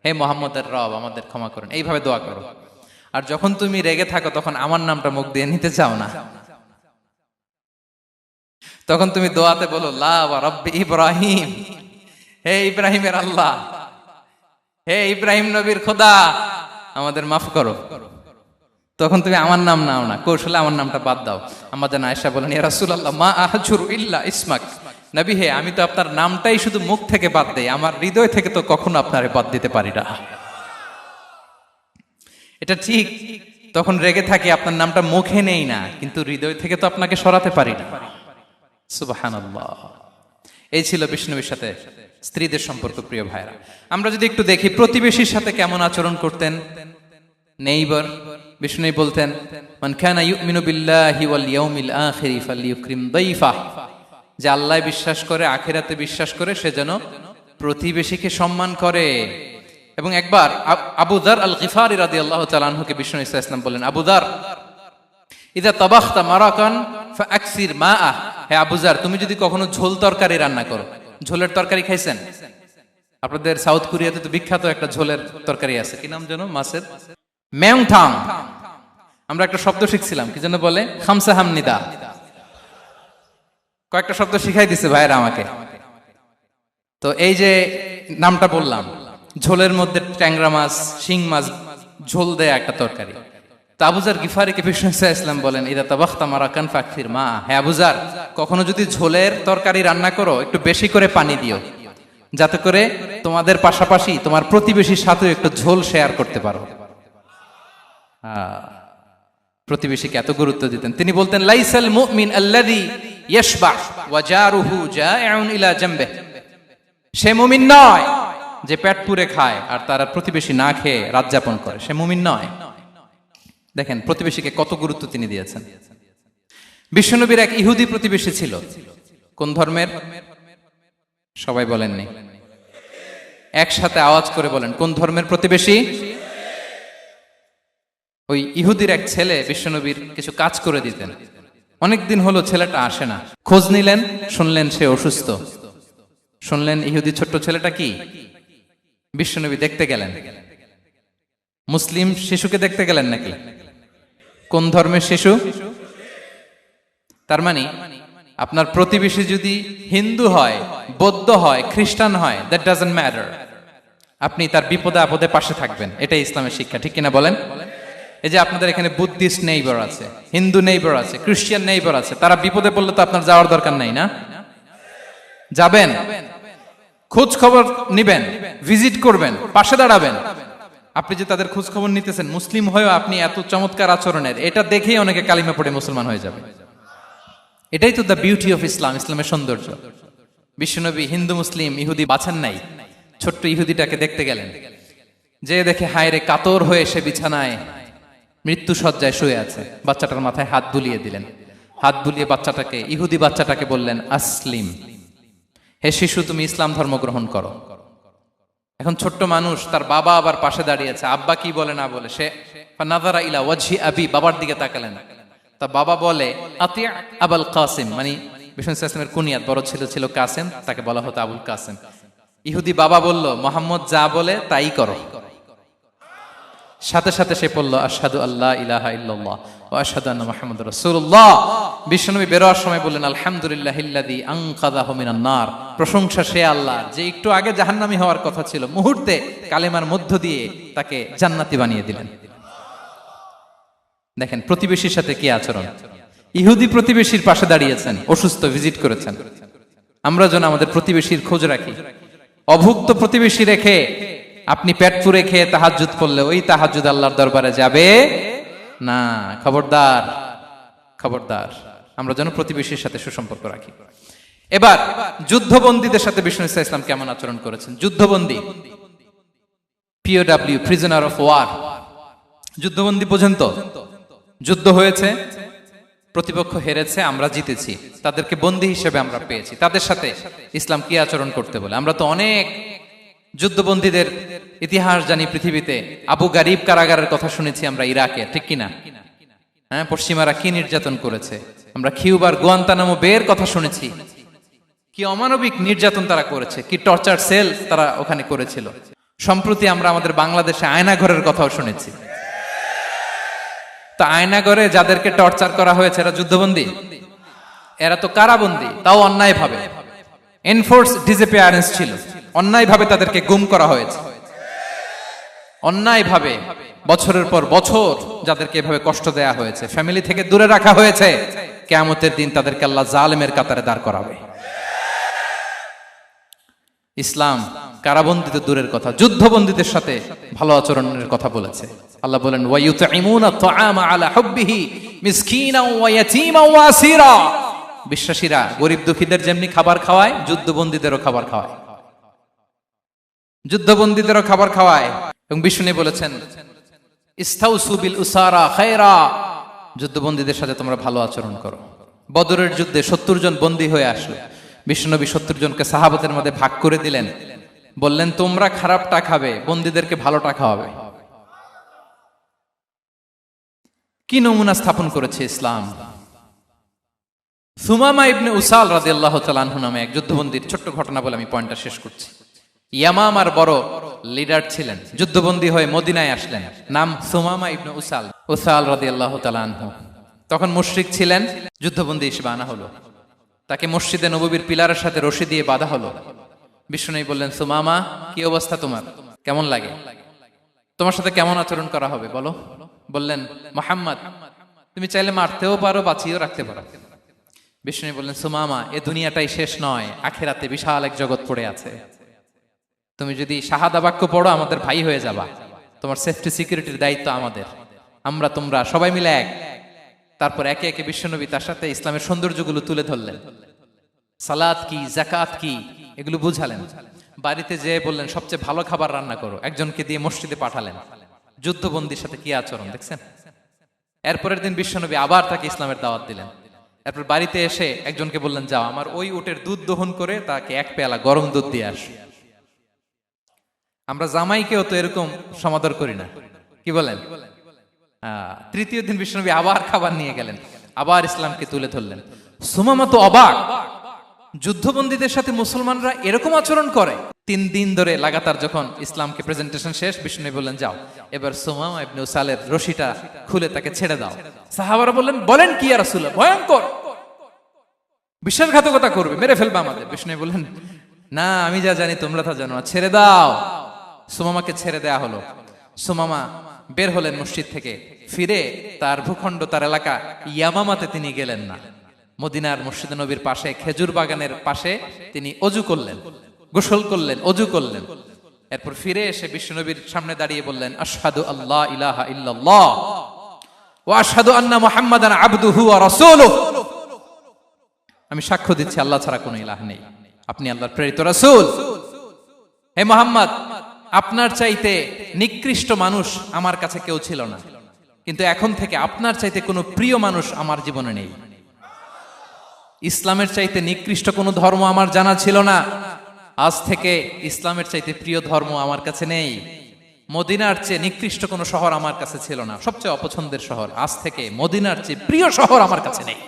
[SPEAKER 1] হে মুহাম্মদের রব, আমাদের ক্ষমা করেন, এইভাবে দোয়া করো। আর যখন তুমি রেগে থাকো তখন আমার নামটা মুখ দিয়ে নিতে চাও না, তখন তুমি দোয়াতে বলো লা ওয়া রাব্বি ইব্রাহিম, হে ইব্রাহিমের আল্লাহ, হে ইব্রাহিম নবীর খোদা, আমাদের মাফ করো। তখন তুমি আমার নাম নাও না, কৌশলে আমার নামটা বাদ দাও। আম্মা জান আয়েশা বলেন, ইয়া রাসূলুল্লাহ মা আহজুরু ইল্লা ইসমাক। নবী হে, আমি তো আপনার নামটাই শুধু মুখ থেকে বাদ দেই, আমার হৃদয় থেকে তো কখনো আপনারে বাদ দিতে পারি না। এটা ঠিক, তখন রেগে থাকি, আপনার নামটা মুখে নেই না, কিন্তু হৃদয় থেকে তো আপনাকে সরাতে পারি না। সুবহানাল্লাহ। এই ছিল বিষ্ণুবীর সাথে স্ত্রীদের সম্পর্ক। প্রিয় ভাইরা, আমরা যদি একটু দেখি প্রতিবেশীর সাথে কেমন আচরণ করতেন। নেইবার, বিষ্ণু বলতেন, মান কানা ইউমিনু বিল্লাহি ওয়াল ইয়াউমিল আখিরি ফালইউকরিম দাইফাহ, যে আল্লাহ বিশ্বাস করে, আখিরাতে বিশ্বাস করে, সে যেন প্রতিবেশীকে সম্মান করে। এবং একবার আবু যার আল গিফারি রাদিয়াল্লাহু তাআলা আনহুকে বিষ্ণু ইসা ইসলাম বললেন, আবু যার ইদা তাবাখতা মারাকান ফাআকসির মাআ, হে আবু যার, তুমি যদি কখনো ঝোল তরকারি রান্না করো, ঝোলের তরকারি খাইছেন? আপনাদের সাউথ কোরিয়াতে তো বিখ্যাত একটা ঝোলের তরকারি আছে, কি নাম যেন, মাছের মেংথাং। আমরা একটা শব্দ শিখছিলাম, কি যেন বলে, খামসা হামনিদা। কয়েকটা শব্দ শিখাই দিছে ভাইরা আমাকে। তো এই যে নামটা বললাম, ঝোলের মধ্যে ট্যাংরা মাছ, শিং মাছ ঝোল দেয়া একটা তরকারি। তো আবু যার গিফারিকে বিষ্ণু ইসলাম বলেন, ইদা তাবাখতা মারাকান ফাকসির মা, হে আবু যার, কখনো যদি ঝোলের তরকারি রান্না করো, একটু বেশি করে পানি দিও, যাতে করে তোমাদের পাশাপাশি তোমার প্রতিবেশীর সাথেও একটু ঝোল শেয়ার করতে পারো। প্রতিবেশীকে এত গুরুত্ব দিতেন। তিনি বলতেন, লাইসাল মুমিন আল্লাযী ইয়াশবাহ ওয়া জারুহু জাইউন ইলা জামবিহি, সে মুমিন নয় যে পেট পুরে খায় আর তার প্রতিবেশী না খেয়ে রাত যাপন করে, সে মুমিন নয়। দেখেন প্রতিবেশীকে কত গুরুত্ব তিনি দিয়েছেন। বিশ্বনবীর এক ইহুদি প্রতিবেশী ছিল। কোন ধর্মের? সবাই বলেননি, একসাথে আওয়াজ করে বলেন, কোন ধর্মের প্রতিবেশী? ওই ইহুদির এক ছেলে বিশ্বনবীর কিছু কাজ করে দিতেন। অনেকদিন হলো ছেলেটা আসে না, খোঁজ নিলেন, শুনলেন সে অসুস্থ। শুনলেন ইহুদি ছোট্ট ছেলেটা কি, বিশ্বনবী দেখতে গেলেন। মুসলিম শিশুকে দেখতে গেলেন নাকি? কোন ধর্মের শিশু? তার মানে আপনার প্রতিবেশী যদি হিন্দু হয়, বৌদ্ধ হয়, খ্রিস্টান হয়, দ্যাট ডাজন্ট ম্যাটার। আপনি তার বিপদে আপদে পাশে থাকবেন, এটাই ইসলামের শিক্ষা, ঠিক কিনা বলেন? এই যে আপনাদের এখানে বুদ্ধিস্ট নেইবার আছে, হিন্দু নেইবার আছে, খ্রিস্টান নেইবার আছে, তারা বিপদে পড়লে তো আপনার যাওয়ার দরকার নাই, না? যাবেন, খোঁজ খবর নিবেন, ভিজিট করবেন, পাশে দাঁড়াবেন। আপনি যে তাদের খোঁজ খবর নিতেছেন, মুসলিম হয়েও আপনি এত চমৎকার আচরণের, এটা দেখেই অনেকে কালিমা পড়ে মুসলমান হয়ে যাবে। এটাই তো দ্য বিউটি অফ ইসলাম, ইসলামের সৌন্দর্য। বিশ্বনবী হিন্দু মুসলিম ইহুদি বাছান নাই, ছোট্ট ইহুদিটাকে দেখতে গেলেন, যে দেখে হায় রে, কাতর হয়ে সে বিছানায় মৃত্যু সজ্জায় শুয়ে আছে, বাচ্চাটার মাথায় হাত বুলিয়ে দিলেন। হাত বুলিয়ে বাচ্চাটাকে, ইহুদি বাচ্চাটাকে বললেন, আসলিম, হে শিশু, তুমি ইসলাম ধর্ম গ্রহণ করো। এখন ছোট্ট মানুষ, তার বাবা আবার পাশে দাঁড়িয়ে আছে, আব্বা কি বলে না বলে, সে নাযারা ইলা ওয়াজহি আবি, বাবার দিকে তাকালেন। তা বাবা বলে, আতিয়া আবুল কাসিম, মানে বিষ্ণু ইসলামের কুনিয়াত, বড় ছেলে ছিল কাসেম, তাকে বলা হতো আবুল কাসেম। ইহুদি বাবা বলল, মোহাম্মদ যা বলে তাই করো। সাথে সাথে সে পড়ল, আশহাদু আল্লা ইলাহা ইল্লাল্লাহ ওয়া আশহাদু আন্না মুহাম্মাদুর রাসূলুল্লাহ। বিশ্বনবী বেরোয়ার সময় বললেন, আলহামদুলিল্লাহিল্লাযী আনকাযাহু মিনান নার, প্রশংসা সে আল্লাহ যে একটু আগে জাহান্নামী হওয়ার কথা ছিল, মুহূর্তে কালেমার মধ্য দিয়ে তাকে জান্নাতি বানিয়ে দিলেন। দেখেন প্রতিবেশীর সাথে কি আচরণ। ইহুদি প্রতিবেশীর পাশে দাঁড়িয়েছেন, অসুস্থ, ভিজিট করেছেন। আমরা যেন আমাদের প্রতিবেশীর খোঁজ রাখি। অভুক্ত প্রতিবেশী রেখে আপনি পেট পুরে খেয়ে তাহাজ্জুদ পড়লে ওই তাহাজ্জুদ আল্লাহর দরবারে যাবে না। খবরদার, খবরদার, আমরা যেন প্রতিবেশীর সাথে সুসম্পর্ক রাখি। এবার যুদ্ধবন্দীদের সাথে বিষ্ণু ইসলাম কেমন আচরণ করেছেন। যুদ্ধবন্দী, পিওডব্লিউ, প্রিজনার অফ ওয়ার, যুদ্ধবন্দী পর্যন্ত যুদ্ধ হয়েছে, প্রতিপক্ষ হেরেছে, আমরা জিতেছি, তাদেরকে বন্দী হিসেবে আমরা পেয়েছি, তাদের সাথে ইসলাম কি আচরণ করতে বলে। আমরা তো অনেক যুদ্ধবন্দীদের ইতিহাস জানি পৃথিবীতে। আবু গারিব কারাগারের কথা শুনেছি আমরা ইরাকে, ঠিক কিনা? হ্যাঁ, পশ্চিমারা কি নির্যাতন করেছে। আমরা কিউবার গুয়ান্তানামো বের কথা শুনেছি, কি অমানবিক নির্যাতন তারা করেছে, কি টর্চার সেল তারা ওখানে করেছিল। সম্প্রতি আমরা আমাদের বাংলাদেশে আয়নাঘরের কথাও শুনেছি। তা আয়নাঘরে যাদেরকে টর্চার করা হয়েছে এরা যুদ্ধবন্দী? এরা তো কারাবন্দী, তাও অন্যায় ভাবে। এনফোর্স ডিসঅ্যাপিয়ারেন্স ছিল, অন্যায় ভাবে তাদেরকে গুম করা হয়েছে। অন্যায় ভাবে বছরের পর বছর যাদেরকে এভাবে কষ্ট দেয়া হয়েছে, ফ্যামিলি থেকে দূরে রাখা হয়েছে, কিয়ামতের দিন তাদেরকে আল্লাহ জালেমের কাতারে দাঁড় করাবে। ইসলাম কারাবন্দী তো দূরের কথা, যুদ্ধবন্দীদের সাথে ভালো আচরণের কথা বলেছে। আল্লাহ বলেন, ওয়া ইউতঈমুনা আত-তাআমা আলা হুব্বিহি মিসকিনাও ওয়া ইয়াতীমান ওয়া আসীরা। বিশ্বাসীরা গরিব দুঃখীদের যেমনি খাবার খাওয়ায়, যুদ্ধবন্দীদেরও খাবার খাওয়ায়, যুদ্ধবন্দীদেরও খাবার খাওয়ায়। এবং বিষ্ণু বলেছেন, ইস্তাউসু বিল উসারা খায়রা, যুদ্ধবন্দীদের সাথে তোমরা ভালো আচরণ করো। বদরের যুদ্ধে 70 জন বন্দী হয়ে আসলো। বিশ্বনবী 70 জনকে সাহাবাদের মধ্যে ভাগ করে দিলেন, বললেন তোমরা খারাপটা খাবে, বন্দীদেরকে ভালোটা খাওয়াবে। কি নমুনা স্থাপন করেছে ইসলাম। সুমামা ইবনে উসাল রাদিয়াল্লাহু তাআলা আনহু নামে এক যুদ্ধবন্দীর ছোট্ট ঘটনা বলে আমি পয়েন্টটা শেষ করছি। ইয়ামামার বড় লিডার ছিলেন, যুদ্ধবন্দী হয়ে মদিনায় আসলেন, নাম সুমামা ইবনে উসাল রাদিয়াল্লাহু তাআলা আনহু। তখন মুশরিক ছিলেন, যুদ্ধবন্দী হিসেবে আনা হলো। তাকে মসজিদে নববীর পিলারের সাথে রশি দিয়ে বাঁধা হলো। বিষ্ণু বললেন, সুমামা কি অবস্থা তোমার, কেমন লাগে, তোমার সাথে কেমন আচরণ করা হবে বলো। বললেন, মুহাম্মদ তুমি চাইলে মারতেও পারো, বাঁচিয়েও রাখতে পারো। বিষ্ণু বললেন, সুমামা এ দুনিয়াটাই শেষ নয়, আখিরাতে বিশাল এক জগৎ পড়ে আছে। তুমি যদি শাহাদা বাক্য পড়ো আমাদের ভাই হয়ে যাবা, তোমার সেফটি সিকিউরিটির দায়িত্ব আমাদের, আমরা তোমরা সবাই মিলে এক। তারপর একে একে বিশ্বনবী তার সাথে ইসলামের সৌন্দর্যগুলো তুলে ধরলেন, সালাত কি, যাকাত কি, এগুলো বুঝালেন। বাড়িতে যেয়ে বললেন সবচেয়ে ভালো খাবার রান্না করো, একজনকে দিয়ে মসজিদে পাঠালেন। যুদ্ধবন্দীর সাথে কি আচরণ দেখছেন। এরপরের দিন বিশ্বনবী আবার তাকে ইসলামের দাওয়াত দিলেন। এরপর বাড়িতে এসে একজনকে বললেন, যাও আমার ওই উটের দুধ দহন করে তাকে এক পেয়ালা গরম দুধ দিয়ে আস। আমরা জামাইকেও তো এরকম সমাদর করি না, কি বলেন। তৃতীয় দিন বিশ্বনবী আবার খাবার নিয়ে গেলেন, আবার ইসলামকে তুলে ধরলেন। সুমামা তো অবাক, যুদ্ধবন্দীদের সাথে মুসলমানরা এরকম আচরণ করে। 3 দিন ধরে লাগাতার যখন ইসলামকে প্রেজেন্টেশন শেষ, বিষ্ণু বললেন, যাও এবার সুমামা ইবনে উসালের রশিটা খুলে তাকে ছেড়ে দাও। সাহাবারা বললেন, বলেন কি ইয়া রাসূলুল্লাহ, ভয়ঙ্কর। বিশ্বাসঘাতকতা করবে, মেরে ফেলবে আমাদের। বিষ্ণু বললেন, না, আমি যা জানি তোমরা তা জানো না, ছেড়ে দাও। সুমামাকে ছেড়ে দেয়া হলো। সুমামা বের হলেন মসজিদ থেকে, ফিরে তার ভূখণ্ড, তার এলাকা ইয়ামামাতে তিনি গেলেন না। মদিনার মসজিদ নবীর পাশে খেজুর বাগানের পাশে তিনি অজু করলেন, গোসল করলেন, অজু করলেন। এরপর ফিরে এসে বিশ্বনবীর সামনে দাঁড়িয়ে বললেন, আশহাদু আল্লাহ ইলাহা ইল্লাল্লাহ ওয়া আশহাদু আন্না মুহাম্মাদান আবদুহু ওয়া রাসূলুহু। আমি সাক্ষ্য দিচ্ছি আল্লাহ ছাড়া কোনো ইলাহ নেই, আপনি আল্লাহর প্রেরিত রাসূল। হে মুহাম্মদ, আপনার চাইতে নিকৃষ্ট মানুষ আমার কাছে কেউ ছিল না, কিন্তু এখন থেকে আপনার চাইতে কোনো প্রিয় মানুষ আমার জীবনে নেই। ইসলামের চাইতে নিকৃষ্ট কোনো ধর্ম আমার জানা ছিল না, আজ থেকে ইসলামের চাইতে প্রিয় ধর্ম আমার কাছে নেই। মদিনার চেয়ে নিকৃষ্ট কোনো শহর আমার কাছে ছিল না, সবচেয়ে অপছন্দের শহর, আজ থেকে মদিনার চেয়ে প্রিয় শহর আমার কাছে নেই।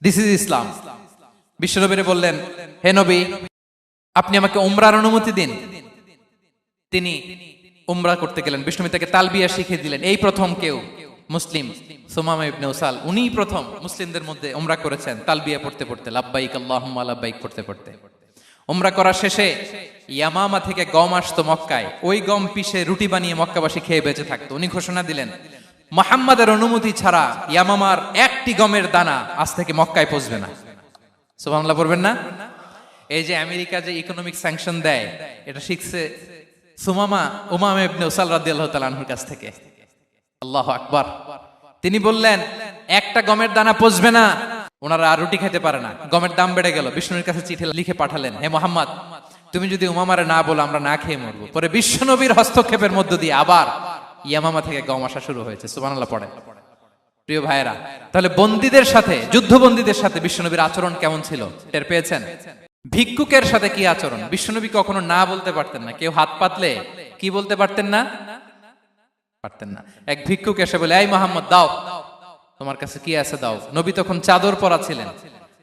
[SPEAKER 1] দিস ইজ ইসলাম। বিশ্বনবী বললেন, হে নবী, আপনি আমাকে উমরার অনুমতি দিন। তিনি উমরা করতে গেলেন। বিষ্ণু তাকে তালবিয়া শিখিয়ে দিলেন। এই প্রথম কেউ মুসলিম, সুমামা ইবনে উসাল, উনিই প্রথম মুসলিমদের মধ্যে উমরা করেছেন তালবিয়া পড়তে পড়তে, লাব্বাইক আল্লাহুম্মা লাব্বাইক পড়তে পড়তে। উমরা করা শেষে ইয়ামামা থেকে গম আসতো মক্কায়, ওই গম পিষে রুটি বানিয়ে মক্কাবাসী খেয়ে বেঁচে থাকতো। উনি ঘোষণা দিলেন, মুহাম্মাদের অনুমতি ছাড়া ইয়ামামার একটি গমের দানা আজ থেকে মক্কায় পৌঁছবে না। সুবহানাল্লাহ পড়বেন না? এই যে আমেরিকা যে ইকোনমিক স্যাংশন দেয়, এটা শিখছে সুমামা উমামা ইবনে উসাল রাদিয়াল্লাহু তাআলা আনহুর কাছ থেকে। আল্লাহু আকবার। তিনি বললেন, একটা গমের দানা পচবে না, ওনারা আর রুটি খেতে পারে না। গমের দাম বেড়ে গেল। বিষ্ণুর কাছে চিঠি লিখে পাঠালেন, হে মুহাম্মদ, তুমি যদি উমামারে না বলো আমরা না খেয়ে মরবো। পরে বিশ্বনবীর হস্তক্ষেপের মধ্য দিয়ে আবার ইয়ামামা থেকে গম আসা শুরু হয়েছে। সুবহানাল্লাহ পড়ে। প্রিয় ভাইয়েরা, তাহলে বন্দীদের সাথে, যুদ্ধবন্দীদের সাথে বিশ্বনবীর আচরণ কেমন ছিল টের পেয়েছেন? ভিক্ষুকের সাথে কি আচরণ? বিশ্বনবী কখনো না বলতে পারতেন না। কেউ হাত পাতলে কি বলতে পারতেন না? পারতেন না। এক ভিক্ষুক এসে বলে, এই মুহাম্মদ, দাও, তোমার কাছে কি আছে দাও। নবী তখন চাদর পরা ছিলেন।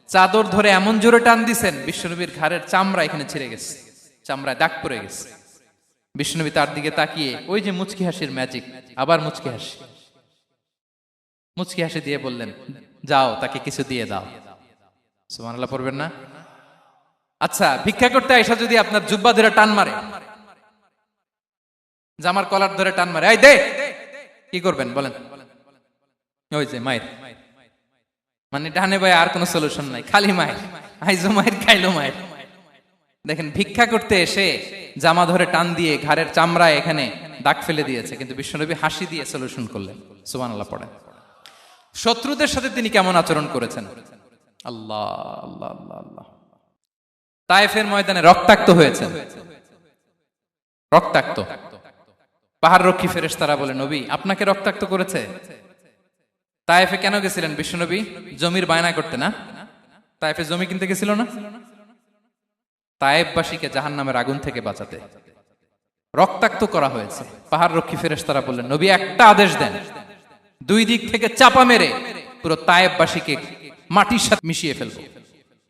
[SPEAKER 1] চাদর ধরে এমন জোরে টান দিছেন, বিশ্বনবীর ঘাড়ের চামড়া এখানে ছিঁড়ে গেছে, চামড়ায় দাগ পড়ে গেছে। বিশ্বনবী তার দিকে তাকিয়ে, ওই যে মুচকি হাসির ম্যাজিক, আবার মুচকি হাসি, মুচকি হাসি দিয়ে বললেন, যাও, তাকে কিছু দিয়ে দাও। সুবহানাল্লাহ পড়বেন না? আচ্ছা, ভিক্ষা করতে আইসা যদি আপনার জুব্বা ধরে টান মারে, জামার কলার ধরে টান মারে, এই দে, কি করবেন বলেন? ওই যে মায়ের, মানে ডানে বায়ে আর কোনো সলিউশন নাই, খালি মায়ের, আইজো মায়ের, খাইলো মায়ের। দেখেন, ভিক্ষা করতে এসে জামা ধরে টান দিয়ে ঘাড়ের চামড়ায় এখানে দাগ ফেলে দিয়েছে, কিন্তু বিশ্বনবী হাসি দিয়ে সলিউশন করলেন। সুবহানাল্লাহ পড়েন। শত্রুদের সাথে তিনি কেমন আচরণ করেছেন? আল্লাহ আল্লাহ আল্লাহ আল্লাহ। তায়েফের ময়দানে রক্তাক্ত হয়েছেন, রক্তাক্ত। পাহাড় রক্ষী ফেরেশতারা বলে, নবী, আপনাকে রক্তাক্ত করেছে? তায়েফে কেন গেছিলেন বিশ্বনবী? জমির বায়না করতে না? তায়েফে জমি কিনতে গেছিল না? তায়েফবাসীকে জাহান্নামের আগুন থেকে বাঁচাতে রক্তাক্ত করা হয়েছে। পাহাড় রক্ষী ফেরেশতারা বললেন, নবী, একটা আদেশ দেন, দুই দিক থেকে চাপা মেরে পুরো তায়েফবাসীকে মাটির সাথে মিশিয়ে ফেলবো,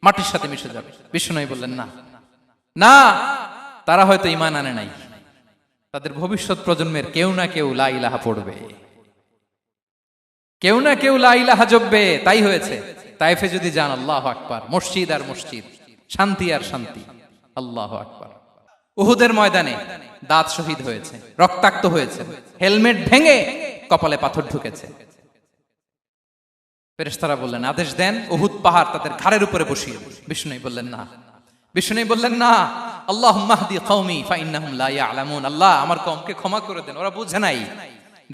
[SPEAKER 1] মাটির সাথে মিশে যাবে। বিশ্বনবী বললেন, না না, তারা হয়তো ঈমান আনে নাই, তাদের ভবিষ্যৎ প্রজন্মের কেউ না কেউ লা ইলাহা পড়বে, কেউ না কেউ লা ইলাহা জপবে। তাই হয়েছে। তায়েফে যদি যান, আল্লাহু আকবার, মসজিদ আর মসজিদ, শান্তি আর শান্তি। আল্লাহু আকবার। উহুদের ময়দানে দাঁত শহীদ হয়েছে, রক্তাক্ত হয়েছে, হেলমেট ভেঙে কপালে পাথর ঢুকেছে। ফেরেশতারা বললেন, আদেশ দেন, উহুদ পাহাড় তাদের ঘাড়ের উপরে বসিয়ে। বিষ্ণু বললেন, না। বিষ্ণু বললেন, না, আল্লাহুম্মা হদি কওমি ফাইন্নাহুম লা ইয়ালামুন। আল্লাহ, আমার কওমকে ক্ষমা করে দেন, ওরা বুঝে নাই।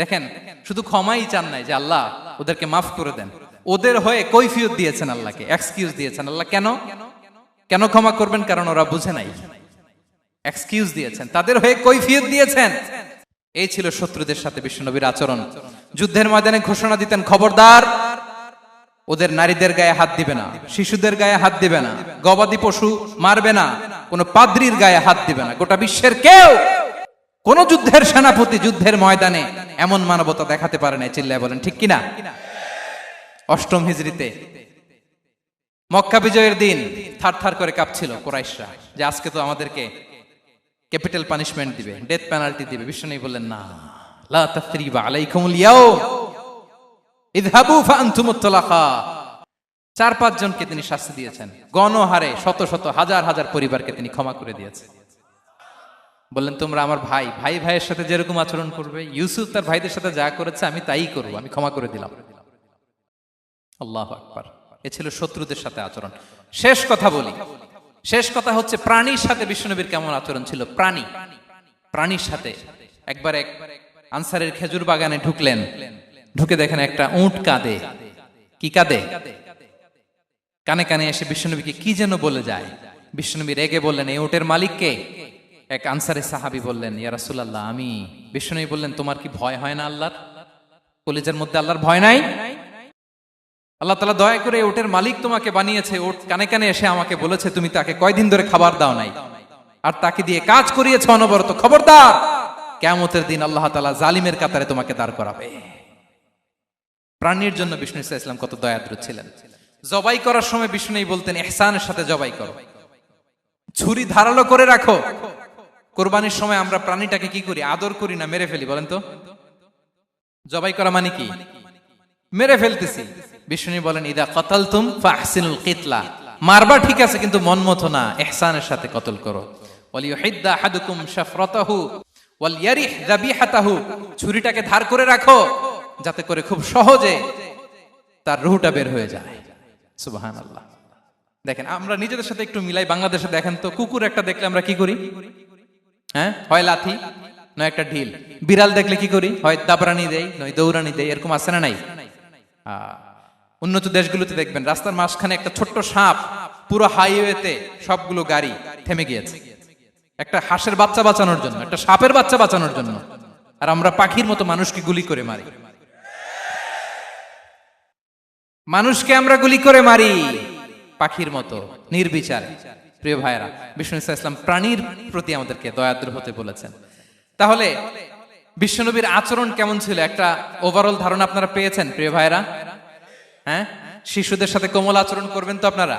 [SPEAKER 1] দেখেন, শুধু ক্ষমাই চান নাই যে আল্লাহ ওদেরকে মাফ করে দেন, ওদের হয়ে কৈফিয়ত দিয়েছেন আল্লাহকে, এক্সকিউজ দিয়েছেন। আল্লাহ কেন কেন ক্ষমা করবেন? কারণ ওরা বুঝে নাই। এক্সকিউজ দিয়েছেন, তাদের হয়ে কৈফিয়ত দিয়েছেন। এই ছিল শত্রুদের সাথে বিশ্বনবীর আচরণ। যুদ্ধের ময়দানে ঘোষণা দিতেন, খবরদার, ওদের নারীদের গায়ে হাত দিবে না, শিশুদের গায়ে হাত দিবে না, গবাদি পশু মারবে না, কোন পাদ্রীর গায়ে হাত দিবে না। গোটা বিশ্বের কেউ, কোন যুদ্ধের সেনাপতি যুদ্ধের ময়দানে এমন মানবতা দেখাতে পারে না। চিল্লায় বলেন ঠিক কিনা? অষ্টম হিজরিতে মক্কা বিজয়ের দিন থার থার করে কাঁপছিল কুরাইশরা, যে আজকে তো আমাদেরকে ক্যাপিটাল পানিশমেন্ট দিবে, ডেথ পেনাল্টি দিবে। বিশ্বনবী বললেন, না, লা তাসরিবা আলাইকুমুল ইয়াউম, ইযহাবু ফাআনতুমুত তুলাকা। 4-5 জনকে তিনি শাস্তি দিয়েছেন, গণহারে শত শত হাজার হাজার পরিবারকে তিনি ক্ষমা করে দিয়েছেন। বললেন তোমরা আমার ভাই, ভাই ভাইয়ের সাথে যেরকম আচরণ করবে, ইউসুফ তার ভাইদের সাথে যা করেছে আমি তাই করবো, আমি ক্ষমা করে দিলাম। আল্লাহু আকবার। এ ছিল শত্রুদের সাথে আচরণ। শেষ কথা বলি, শেষ কথা হচ্ছে প্রাণীর সাথে বিশ্বনবীর কেমন আচরণ ছিল। প্রাণীর সাথে একবার এক আনসারের খেজুর বাগানে ঢুকলেন, ঢুকে দেখেন একটা উট কাঁদে। কি কাঁদে? কানে কানে এসে বিশ্বনবীকে কি যেন বলে যায়। বিশ্বনবী রেগে বললেন, এই উটের মালিক কে? এক আনসারের সাহাবী বললেন, ইয়া রাসূলুল্লাহ আমি। বিশ্বনবী বললেন, তোমার কি ভয় হয় না আল্লাহর? কলিজার মধ্যে আল্লাহর ভয় নাই? আল্লাহ তাআলা দয়া করে উটের মালিক তোমাকে বানিয়েছে, উট কানে কানে এসে আমাকে বলেছে তুমি তাকে কয়দিন ধরে খাবার দাও নাই, আর তাকে দিয়ে কাজ করিয়েছে অনবরত। খবরদার, কিয়ামতের দিন আল্লাহ তাআলা জালিমের কাতারে তোমাকে দাঁড় করাবে। প্রাণীর জন্য বিষ্ণু ইসলাম কত দয়াদ্র ছিলেন। জবাই করার সময় বিষ্ণু বলতেন, ইহসানের সাথে জবাই করো, ছুরি ধারালো করে রাখো। কোরবানির সময় আমরা প্রাণীটাকে কি করি? আদর করি না, মেরে ফেলি। বলেন তো, জবাই করা মানে কি? মেরে ফেলতেছি। বিষ্ণু বলেন, ইদা কাতালতুম ফাহসিনুল কিতলা, মারবা ঠিক আছে কিন্তু মন মতো না, ইহসানের সাথে কতল করো। ওয়ালিয়ুহিদ্দা আহাদুকুম শাফরাতাহু ওয়ালইয়ারিহ যাবিহাতাহু, ছুরিটাকে ধার করে রাখো যাতে করে খুব সহজে তার রূহটা বের হয়ে যায়। সুবহানাল্লাহ। দেখেন আমরা নিজেদের সাথে একটু মিলাই। বাংলাদেশে দেখেন তো, কুকুর একটা দেখলে আমরা কি করি? হ্যাঁ, হয় লাথি নয় একটা ঢিল। বিড়াল দেখলে কি করি? হয় দাবরানি দেই নয় দৌড়ানি দেই। এরকম আছে না নাই? উন্নত দেশগুলোতে দেখবেন রাস্তার মাঝখানে একটা ছোট্ট সাপ, পুরো হাইওয়েতে সবগুলো গাড়ি থেমে গিয়েছে একটা হাঁসের বাচ্চা বাঁচানোর জন্য, একটা সাপের বাচ্চা বাঁচানোর জন্য। আর আমরা পাখির মতো মানুষকে গুলি করে মারি। মানুষকে আমরা গুলি করে মারি পাখির মতো নির্বিচারে। প্রিয় ভাইরা, বিষ্ণু ইসলাম প্রাণীর প্রতি আমাদেরকে দয়াদ্র হতে বলেছেন। তাহলে বিশ্বনবীর আচরণ কেমন ছিল একটা ওভারঅল ধারণা আপনারা পেয়েছেন প্রিয় ভাইরা? হ্যাঁ, শিশুদের সাথে কোমল আচরণ করবেন তো আপনারা?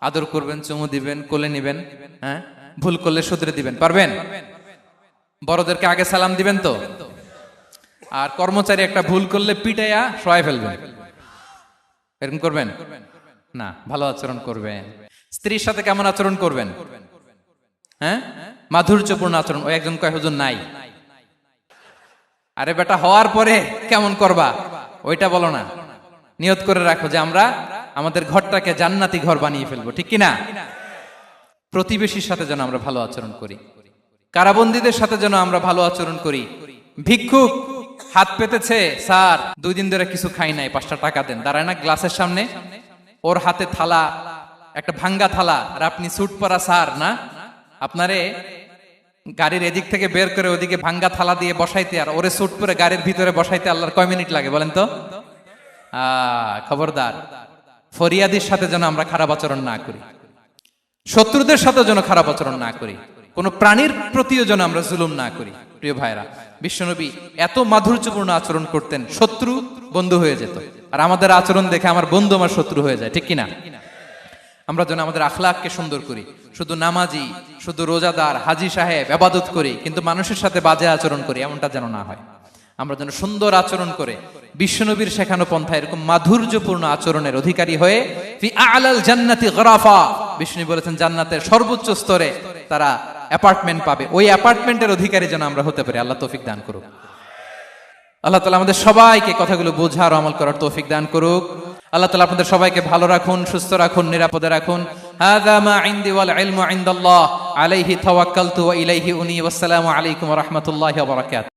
[SPEAKER 1] আদর করবেন, চুমু দিবেন, কোলে নিবেন। হ্যাঁ, ভুল করলে শুধরে দিবেন, পারবেন? বড়দেরকে আগে সালাম দিবেন তো? আর কর্মচারী একটা ভুল করলে পিটাইয়া শোয়াই ফেলবেন, এরকম করবেন না? ভালো আচরণ করবেন। স্ত্রীর সাথে কেমন আচরণ করবেন? হ্যাঁ, মাধুর্যপূর্ণ আচরণ। ওই একজন কয় হুজুর নাই। আরে বেটা, হওয়ার পরে কেমন করবা ওইটা বলো না। নিয়ত করে রাখো যে আমরা আমাদের ঘরটাকে জান্নাতি ঘর বানিয়ে ফেলবো, ঠিক কিনা? প্রতিবেশীর সাথে যেন আমরা ভালো আচরণ করি, কারাবন্দীদের সাথে যেন আমরা ভালো আচরণ করি। ভিক্ষুক হাত পেতেছে, স্যার 2 দিন ধরে কিছু খাই নাই, 5টা টাকা দেন। দাঁড়ায় না গ্লাসের সামনে, ওর হাতে থালা, একটা ভাঙ্গা থালা, আর আপনি স্যুট পরা স্যার না, আপনারে গাড়ির এদিক থেকে বের করে ওদিকে ভাঙ্গা থালা দিয়ে বসাইতে আর ওরে স্যুট পরে গাড়ির ভিতরে বসাইতে আল্লাহর কয় মিনিট লাগে বলেন তো? খবরদার, ফরিয়াদির সাথে যেন আমরা খারাপ আচরণ না করি, শত্রুদের সাথে যেন খারাপ আচরণ না করি, কোন প্রাণীর প্রতিও যেন আমরা জুলুম না করি। প্রিয় ভাইরা, বিশ্বনবী এত মাধুর্যপূর্ণ আচরণ করতেন, শত্রু বন্ধু হয়ে যেত। আর আমাদের আচরণ দেখে আমার বন্ধু আমার শত্রু হয়ে যায়, ঠিক কিনা? আমরা যেন আমাদের আখলাককে সুন্দর করি। শুধু নামাজি, শুধু রোজাদার, হাজি সাহেব ইবাদত করি কিন্তু মানুষের সাথে বাজে আচরণ করি, এমনটা যেন না হয়। আমরা যেন সুন্দর আচরণ করে বিশ্বনবীর শেখানো পন্থা এরকম মাধুর্যপূর্ণ আচরণের অধিকারী হয়ে ফি আ'লাল জান্নাতি গরাফা, বিষ্ণু বলেছেন জান্নাতের সর্বোচ্চ স্তরে তারা অ্যাপার্টমেন্ট পাবে। ওই অ্যাপার্টমেন্টের অধিকারী যেন আমরা হতে পারি। আল্লাহ তৌফিক দান করুক। আল্লাহ তাআলা আমাদের সবাইকে কথাগুলো বোঝার আমল করার তৌফিক দান করুক। আল্লাহ তাআলা আপনাদের সবাইকে ভালো রাখুন, সুস্থ রাখুন, নিরাপদে রাখুন। হাযা মা ইনদি ওয়াল ইলমু ইনদাল্লাহ আলাইহি তাওয়াক্কালতু ওয়া ইলাইহি উনী। ওয়াসসালামু আলাইকুম ওয়া রাহমাতুল্লাহি ওয়া বারাকাতুহু।